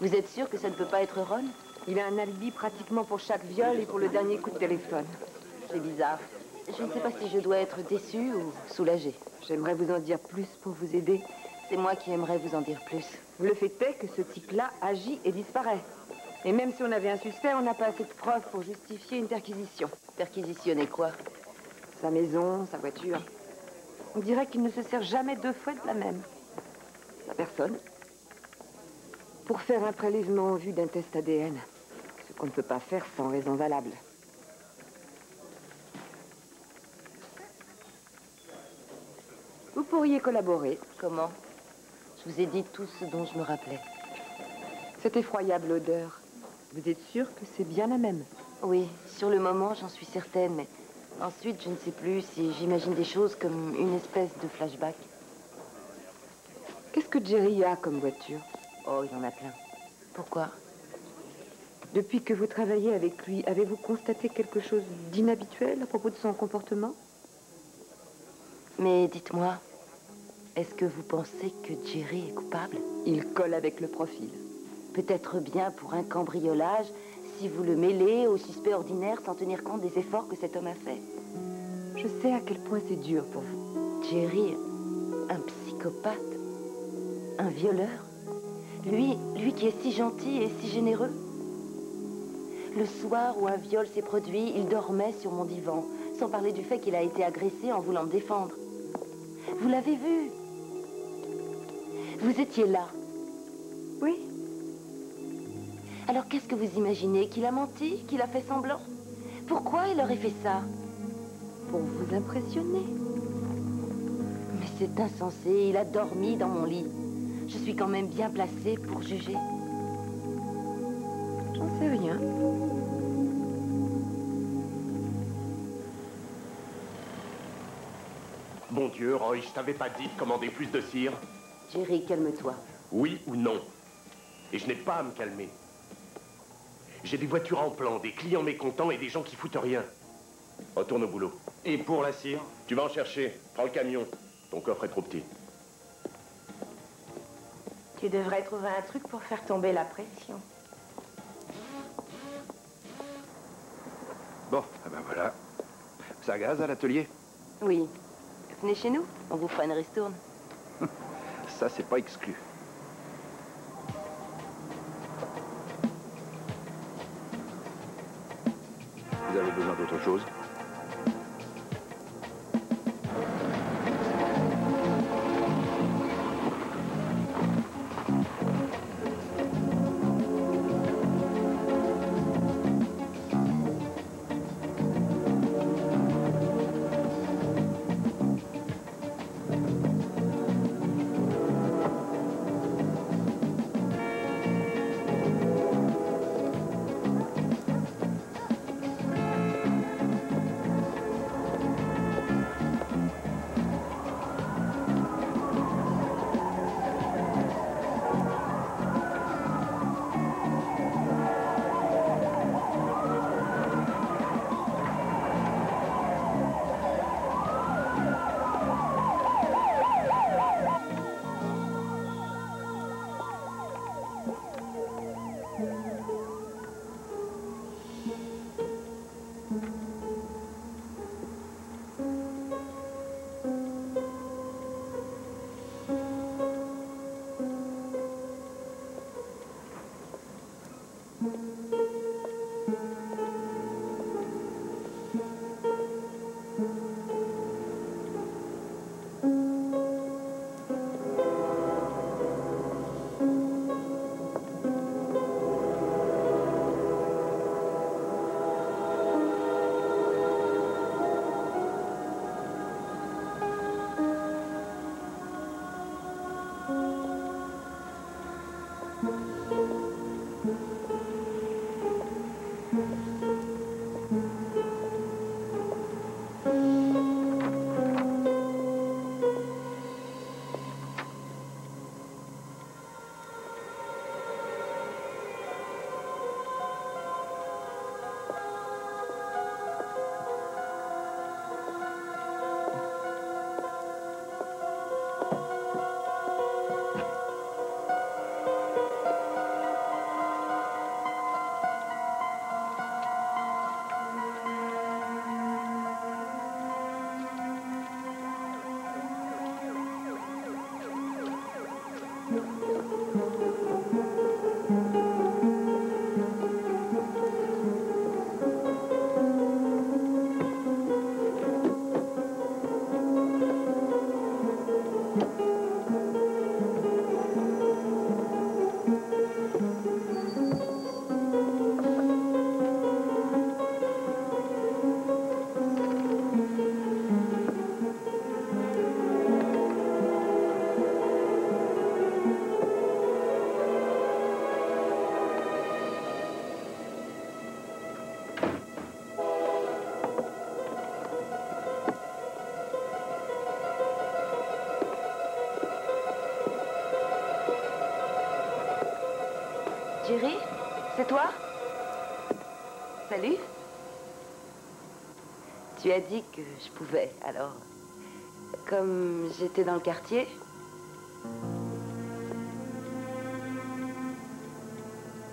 C: Vous êtes sûr que ça ne peut pas être Ron?
G: Il a un alibi pratiquement pour chaque viol et pour le dernier coup de téléphone.
C: C'est bizarre. Je ne sais pas si je dois être déçue ou soulagée.
G: J'aimerais vous en dire plus pour vous aider.
C: C'est moi qui aimerais vous en dire plus.
G: Le fait est que ce type-là agit et disparaît. Et même si on avait un suspect, on n'a pas assez de preuves pour justifier une perquisition.
C: Perquisitionner quoi?
G: Sa maison, sa voiture. On dirait qu'il ne se sert jamais deux fois de la même. La personne. Pour faire un prélèvement en vue d'un test ADN. Ce qu'on ne peut pas faire sans raison valable. Vous pourriez collaborer.
C: Comment? Je vous ai dit tout ce dont je me rappelais.
G: Cette effroyable odeur. Vous êtes sûr que c'est bien la même?
C: Oui, sur le moment, j'en suis certaine, mais ensuite, je ne sais plus si j'imagine des choses comme une espèce de flashback.
G: Qu'est-ce que Jerry a comme voiture?
C: Oh, il y en a plein. Pourquoi?
G: Depuis que vous travaillez avec lui, avez-vous constaté quelque chose d'inhabituel à propos de son comportement?
C: Mais dites-moi, est-ce que vous pensez que Jerry est coupable?
G: Il colle avec le profil.
C: Peut-être bien pour un cambriolage, si vous le mêlez au suspect ordinaire sans tenir compte des efforts que cet homme a fait.
G: Je sais à quel point c'est dur pour vous.
C: Jerry, un psychopathe, un violeur. Lui qui est si gentil et si généreux. Le soir où un viol s'est produit, il dormait sur mon divan, sans parler du fait qu'il a été agressé en voulant me défendre. Vous l'avez vu? Vous étiez là?
H: Oui.
C: Alors qu'est-ce que vous imaginez? Qu'il a menti? Qu'il a fait semblant? Pourquoi il aurait fait ça?
H: Pour vous impressionner.
C: Mais c'est insensé, il a dormi dans mon lit. Je suis quand même bien placée pour juger.
H: J'en sais rien.
E: Bon Dieu, Roy, je t'avais pas dit de commander plus de cire.
C: Jerry, calme-toi.
E: Oui ou non? Et je n'ai pas à me calmer. J'ai des voitures en plan, des clients mécontents et des gens qui foutent rien. Retourne au boulot.
J: Et pour la cire?
E: Tu vas en chercher. Prends le camion. Ton coffre est trop petit.
H: Tu devrais trouver un truc pour faire tomber la pression.
B: Bon, eh ben voilà. Ça gaze à l'atelier?
C: Oui. Venez chez nous, on vous fera une ristourne.
B: Ça, c'est pas exclu. Vous avez besoin d'autre chose?
C: Jerry, c'est toi? Salut. Tu as dit que je pouvais, alors... Comme j'étais dans le quartier...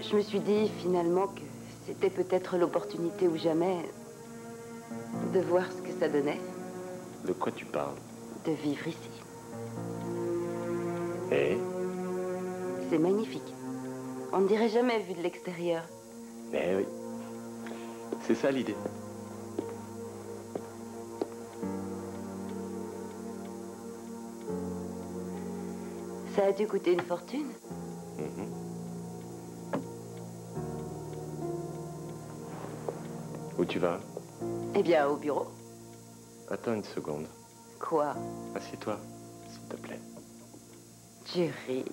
C: Je me suis dit finalement que c'était peut-être l'opportunité ou jamais de voir ce que ça donnait.
E: De quoi tu parles?
C: De vivre ici.
E: Et?
C: C'est magnifique. On ne dirait jamais vu de l'extérieur.
E: Eh oui. C'est ça l'idée.
C: Ça a dû coûter une fortune.
E: Où tu vas?
C: Eh bien, au bureau.
E: Attends une seconde.
C: Quoi?
E: Assieds-toi, s'il te plaît.
C: Jerry.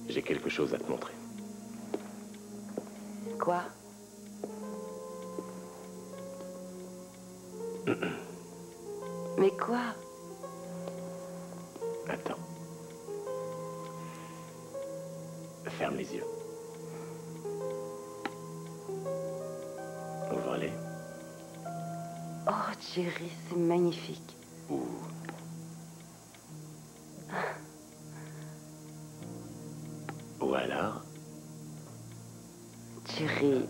E: J'ai quelque chose à te montrer.
C: Quoi? Mais quoi?
E: Attends. Ferme les yeux. Ouvre-les.
C: Oh, Jerry, c'est magnifique.
E: Ou alors,
C: Jerry.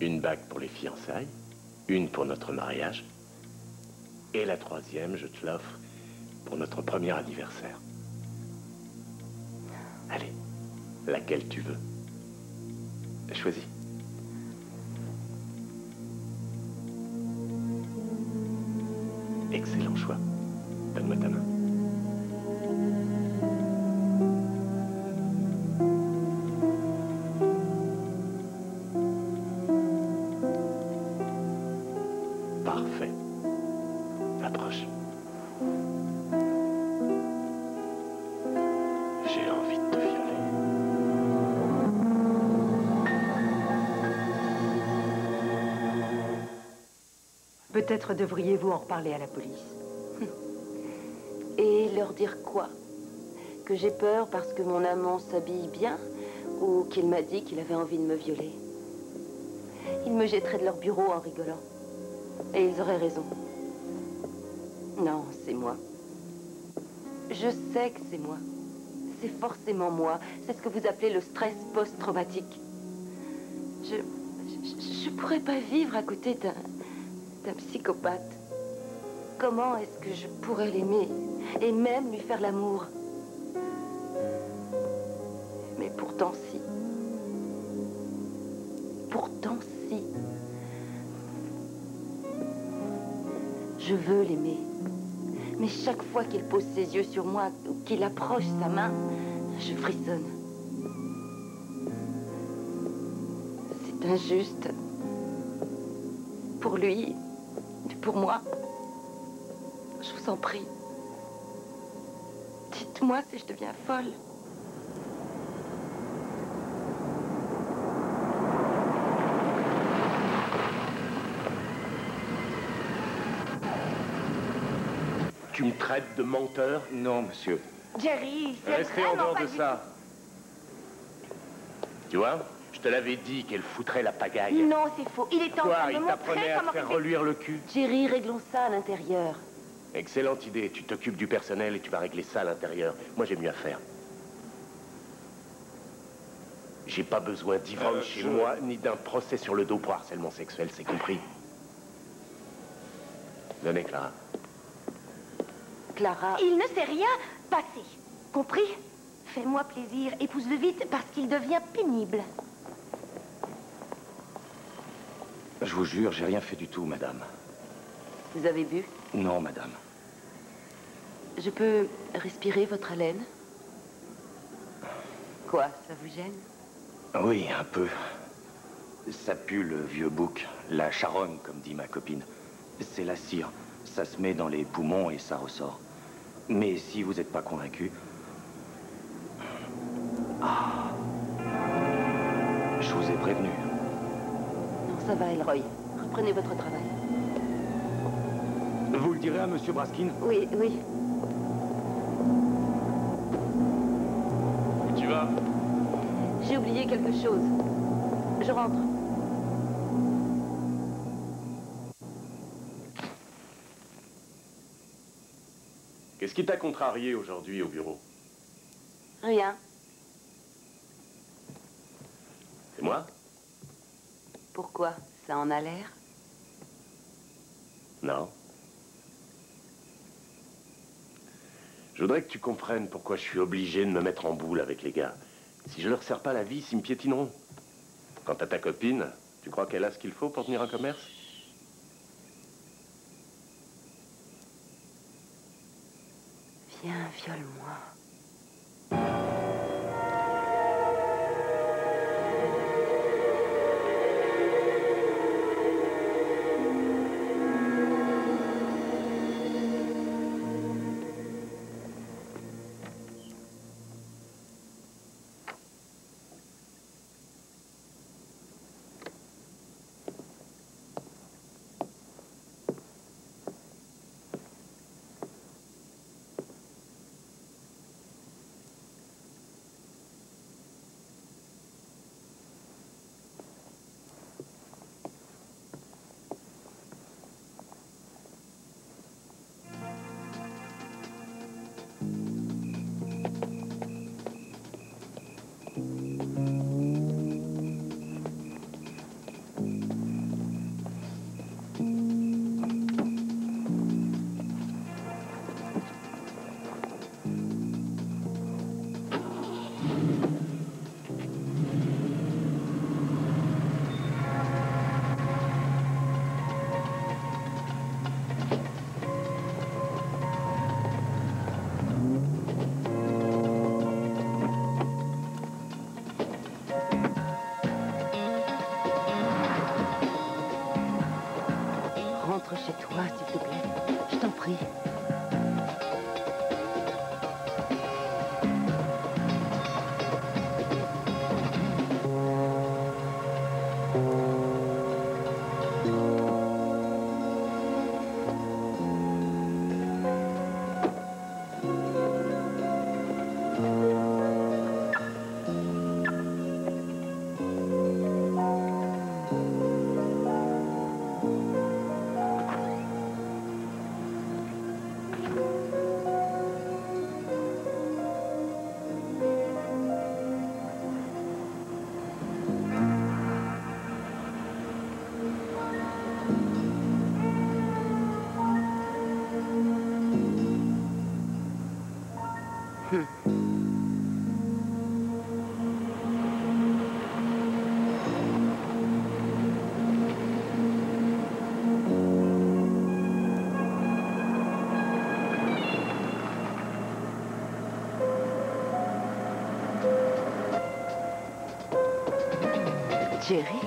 E: une bague pour les fiançailles, une pour notre mariage, et la troisième, je te l'offre pour notre premier anniversaire. Allez, laquelle tu veux. Choisis. Excellent choix. Donne-moi ta main. Parfait. Approche. J'ai envie de te violer.
F: Peut-être devriez-vous en reparler à la police.
C: Et leur dire quoi? Que j'ai peur parce que mon amant s'habille bien? Ou qu'il m'a dit qu'il avait envie de me violer? Ils me jetteraient de leur bureau en rigolant. Et ils auraient raison. Non, c'est moi. Je sais que c'est moi. C'est forcément moi. C'est ce que vous appelez le stress post-traumatique. Je pourrais pas vivre à côté d'un psychopathe. Comment est-ce que je pourrais l'aimer et même lui faire l'amour? Mais pourtant si. Pourtant si. Je veux l'aimer. Mais chaque fois qu'il pose ses yeux sur moi ou qu'il approche sa main, je frissonne. C'est injuste. Pour lui, et pour moi. Je vous en prie. Dites-moi si je deviens folle.
E: Tu me traites de menteur?
J: Non, monsieur.
H: Jerry, c'est
E: Restez en
H: vraiment
E: dehors
H: pas
E: de
H: du
E: ça. Tu vois, je te l'avais dit qu'elle foutrait la pagaille.
H: Non, c'est faux. Il est en
E: Quoi,
H: train de
E: il
H: me
E: t'apprenait
H: montrer
E: à
H: comment
E: faire
H: c'est fait.
E: reluire le cul?
C: Jerry, réglons ça à l'intérieur.
E: Excellente idée. Tu t'occupes du personnel et tu vas régler ça à l'intérieur. Moi, j'ai mieux à faire. J'ai pas besoin d'Yvonne chez moi, ni d'un procès sur le dos pour harcèlement sexuel, c'est compris? Donnez, Clara.
C: Clara.
H: Il ne sait rien passer. Compris? Fais-moi plaisir, épouse-le vite parce qu'il devient pénible.
J: Je vous jure, j'ai rien fait du tout, madame.
C: Vous avez bu?
J: Non, madame.
C: Je peux respirer votre haleine? Quoi, ça vous gêne?
J: Oui, un peu. Ça pue le vieux bouc, la charogne, comme dit ma copine. C'est la cire. Ça se met dans les poumons et ça ressort. Mais si vous n'êtes pas convaincu... Ah. Je vous ai prévenu.
C: Non, ça va, Elroy. Reprenez votre travail.
J: Vous le direz à monsieur Braskin?
C: Oui, oui.
E: Où tu vas?
C: J'ai oublié quelque chose. Je rentre.
E: Qu'est-ce qui t'a contrarié aujourd'hui au bureau?
C: Rien.
E: C'est moi?
C: Pourquoi? Ça en a l'air?
E: Non. Je voudrais que tu comprennes pourquoi je suis obligé de me mettre en boule avec les gars. Si je leur sers pas la vis, ils me piétineront. Quant à ta copine, tu crois qu'elle a ce qu'il faut pour tenir un commerce?
C: Viens, viole-moi. Rentre chez toi, s'il te plaît. Je t'en prie. Jerry?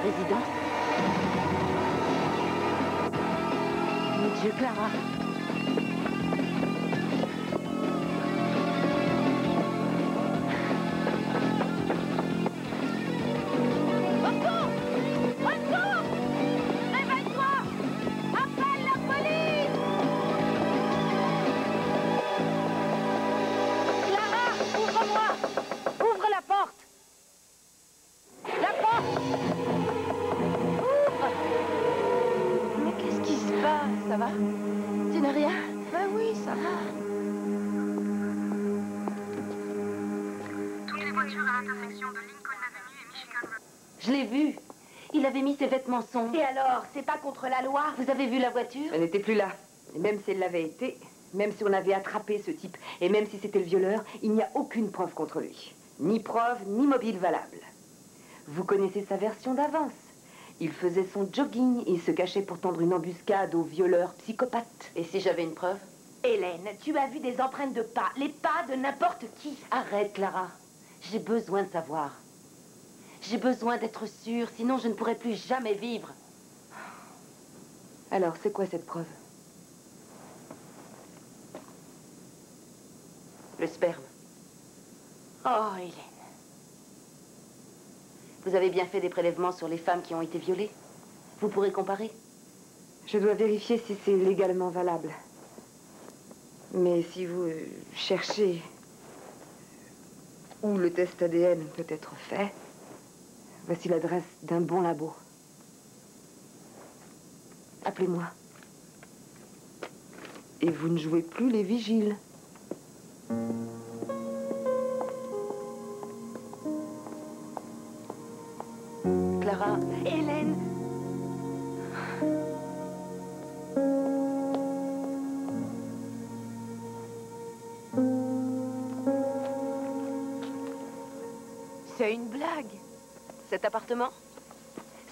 C: résidence. Mon Dieu, Clara.
H: Ça va? Tu n'as rien? Ben oui, ça va.
L: Toutes les voitures à l'intersection de Lincoln Avenue et Michigan Road.
C: Je l'ai vu. Il avait mis ses vêtements sombres.
H: Et alors, c'est pas contre la loi?
C: Vous avez vu la voiture?
G: Elle n'était plus là. Et même si elle l'avait été, même si on avait attrapé ce type, et même si c'était le violeur, il n'y a aucune preuve contre lui. Ni preuve, ni mobile valable. Vous connaissez sa version d'avance. Il faisait son jogging et se cachait pour tendre une embuscade aux violeurs psychopathes.
C: Et si j'avais une preuve?
H: Hélène, tu as vu des empreintes de pas, les pas de n'importe qui.
C: Arrête, Clara. J'ai besoin de savoir. J'ai besoin d'être sûre, sinon je ne pourrai plus jamais vivre.
G: Alors, c'est quoi cette preuve?
C: Le sperme. Oh, Hélène. Vous avez bien fait des prélèvements sur les femmes qui ont été violées? Vous pourrez comparer?
G: Je dois vérifier si c'est légalement valable. Mais si vous cherchez où le test ADN peut être fait, voici l'adresse d'un bon labo. Appelez-moi. Et vous ne jouez plus les vigiles.
C: Clara.
H: Hélène. C'est une blague.
C: Cet appartement?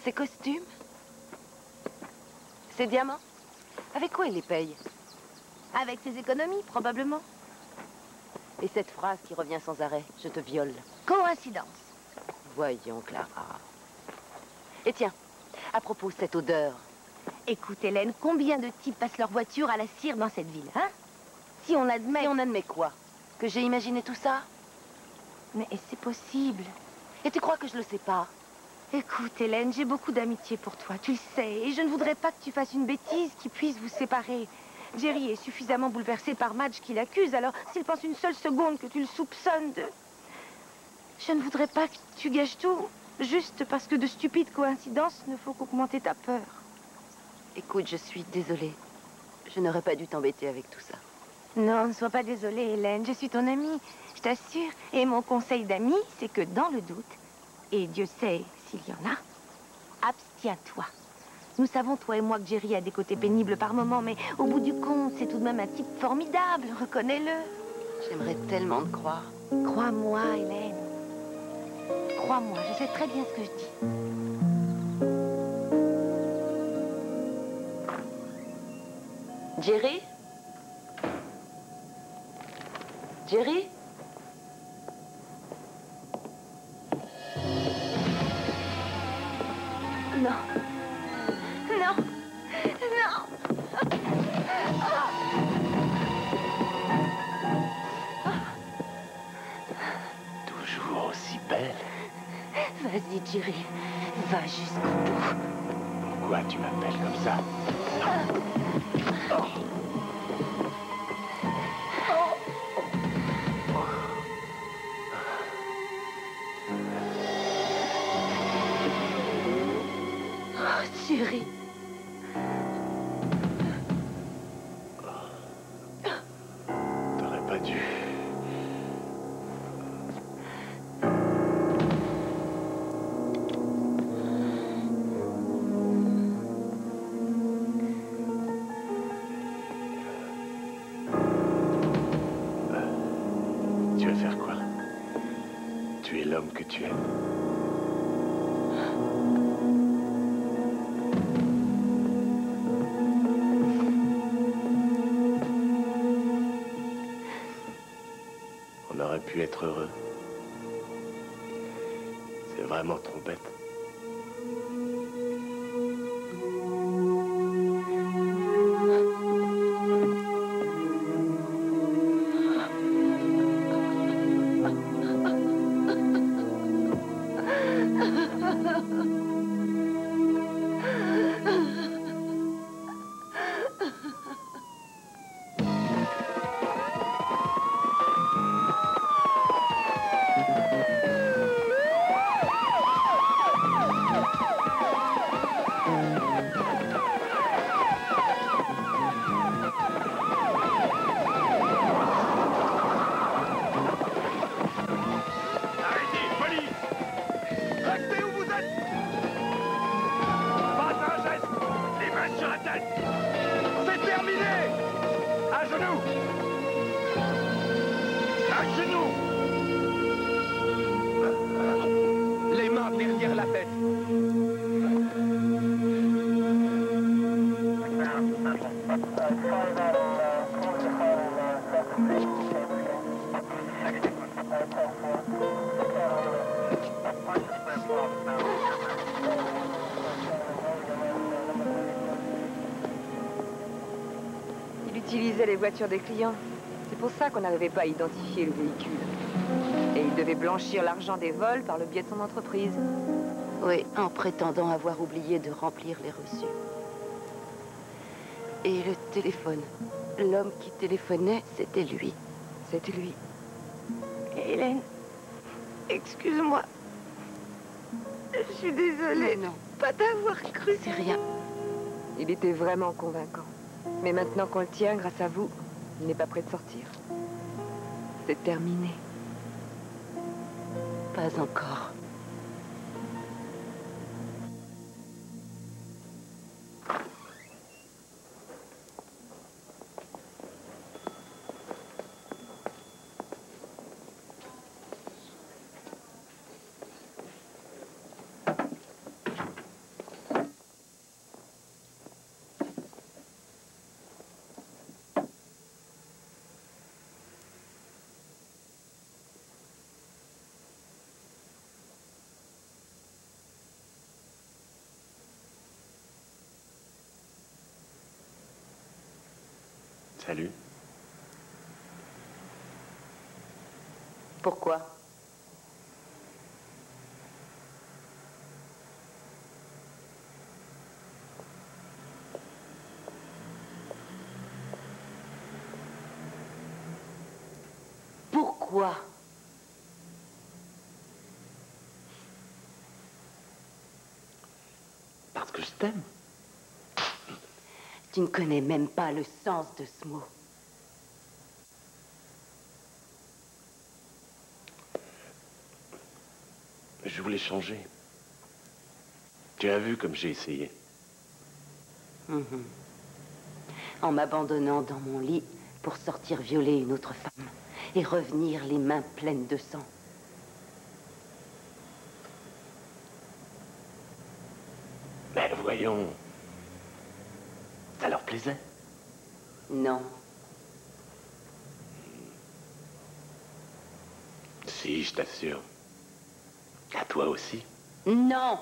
C: Ces costumes? Ces diamants? Avec quoi il les paye?
H: Avec ses économies, probablement.
C: Et cette phrase qui revient sans arrêt, je te viole.
H: Coïncidence.
C: Voyons, Clara. Et tiens, à propos de cette odeur.
H: Écoute, Hélène, combien de types passent leur voiture à la cire dans cette ville, hein? Si on admet...
C: Et on admet quoi? Que j'ai imaginé tout ça?
H: Mais c'est possible.
C: Et tu crois que je le sais pas?
H: Écoute, Hélène, j'ai beaucoup d'amitié pour toi, tu le sais. Et je ne voudrais pas que tu fasses une bêtise qui puisse vous séparer. Jerry est suffisamment bouleversé par Madge qui l'accuse, alors s'il pense une seule seconde que tu le soupçonnes de... Je ne voudrais pas que tu gâches tout, juste parce que de stupides coïncidences ne font qu'augmenter ta peur.
C: Écoute, je suis désolée. Je n'aurais pas dû t'embêter avec tout ça.
H: Non, ne sois pas désolée, Hélène. Je suis ton amie, je t'assure. Et mon conseil d'amie, c'est que dans le doute, et Dieu sait s'il y en a, abstiens-toi. Nous savons, toi et moi, que Jerry a des côtés pénibles par moments, mais au bout du compte, c'est tout de même un type formidable, reconnais-le.
C: J'aimerais tellement te croire.
H: Crois-moi, Hélène. Crois-moi, je sais très bien ce que je dis.
C: Jerry? Jerry?
H: Non. Non. Non.
E: Toujours aussi belle.
H: Vas-y, Jerry. Va jusqu'au bout.
E: Pourquoi tu m'appelles comme ça?
H: Jerry.
E: T'aurais pas dû. Tu vas faire quoi? Tu es l'homme que tu es. On aurait pu être heureux. C'est vraiment trop bête.
K: C'est terminé! À genoux! À genoux! Les mains derrière la tête.
G: Il utilisait les voitures des clients. C'est pour ça qu'on n'arrivait pas à identifier le véhicule. Et il devait blanchir l'argent des vols par le biais de son entreprise.
C: Oui, en prétendant avoir oublié de remplir les reçus. Et le téléphone. L'homme qui téléphonait, c'était lui.
G: C'était lui.
H: Hélène, excuse-moi. Je suis désolée.
C: Non,
H: pas t'avoir cru.
C: c'est rien.
G: Il était vraiment convaincant. Mais maintenant qu'on le tient, grâce à vous, il n'est pas prêt de sortir. C'est terminé.
C: Pas encore.
E: Salut.
C: Pourquoi? Pourquoi?
E: Parce que je t'aime.
C: Tu ne connais même pas le sens de ce mot.
E: Je voulais changer. Tu as vu comme j'ai essayé.
C: Mhm. En m'abandonnant dans mon lit pour sortir violer une autre femme et revenir les mains pleines de sang.
E: Mais voyons, ça leur plaisait?
C: Non.
E: Si, je t'assure. À toi aussi.
C: Non!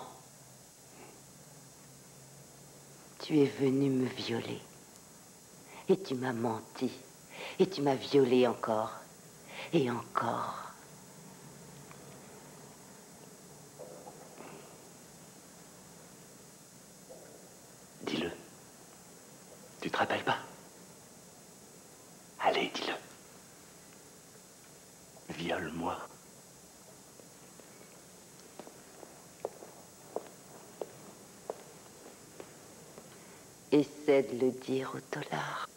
C: Tu es venu me violer. Et tu m'as menti. Et tu m'as violé encore. Et encore.
E: Dis-le. Tu te rappelles pas? Allez, dis-le. Viole-moi.
C: Essaie de le dire au dollar.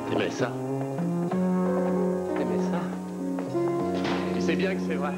E: T'aimais ça? T'aimais ça? Tu sais bien que c'est vrai.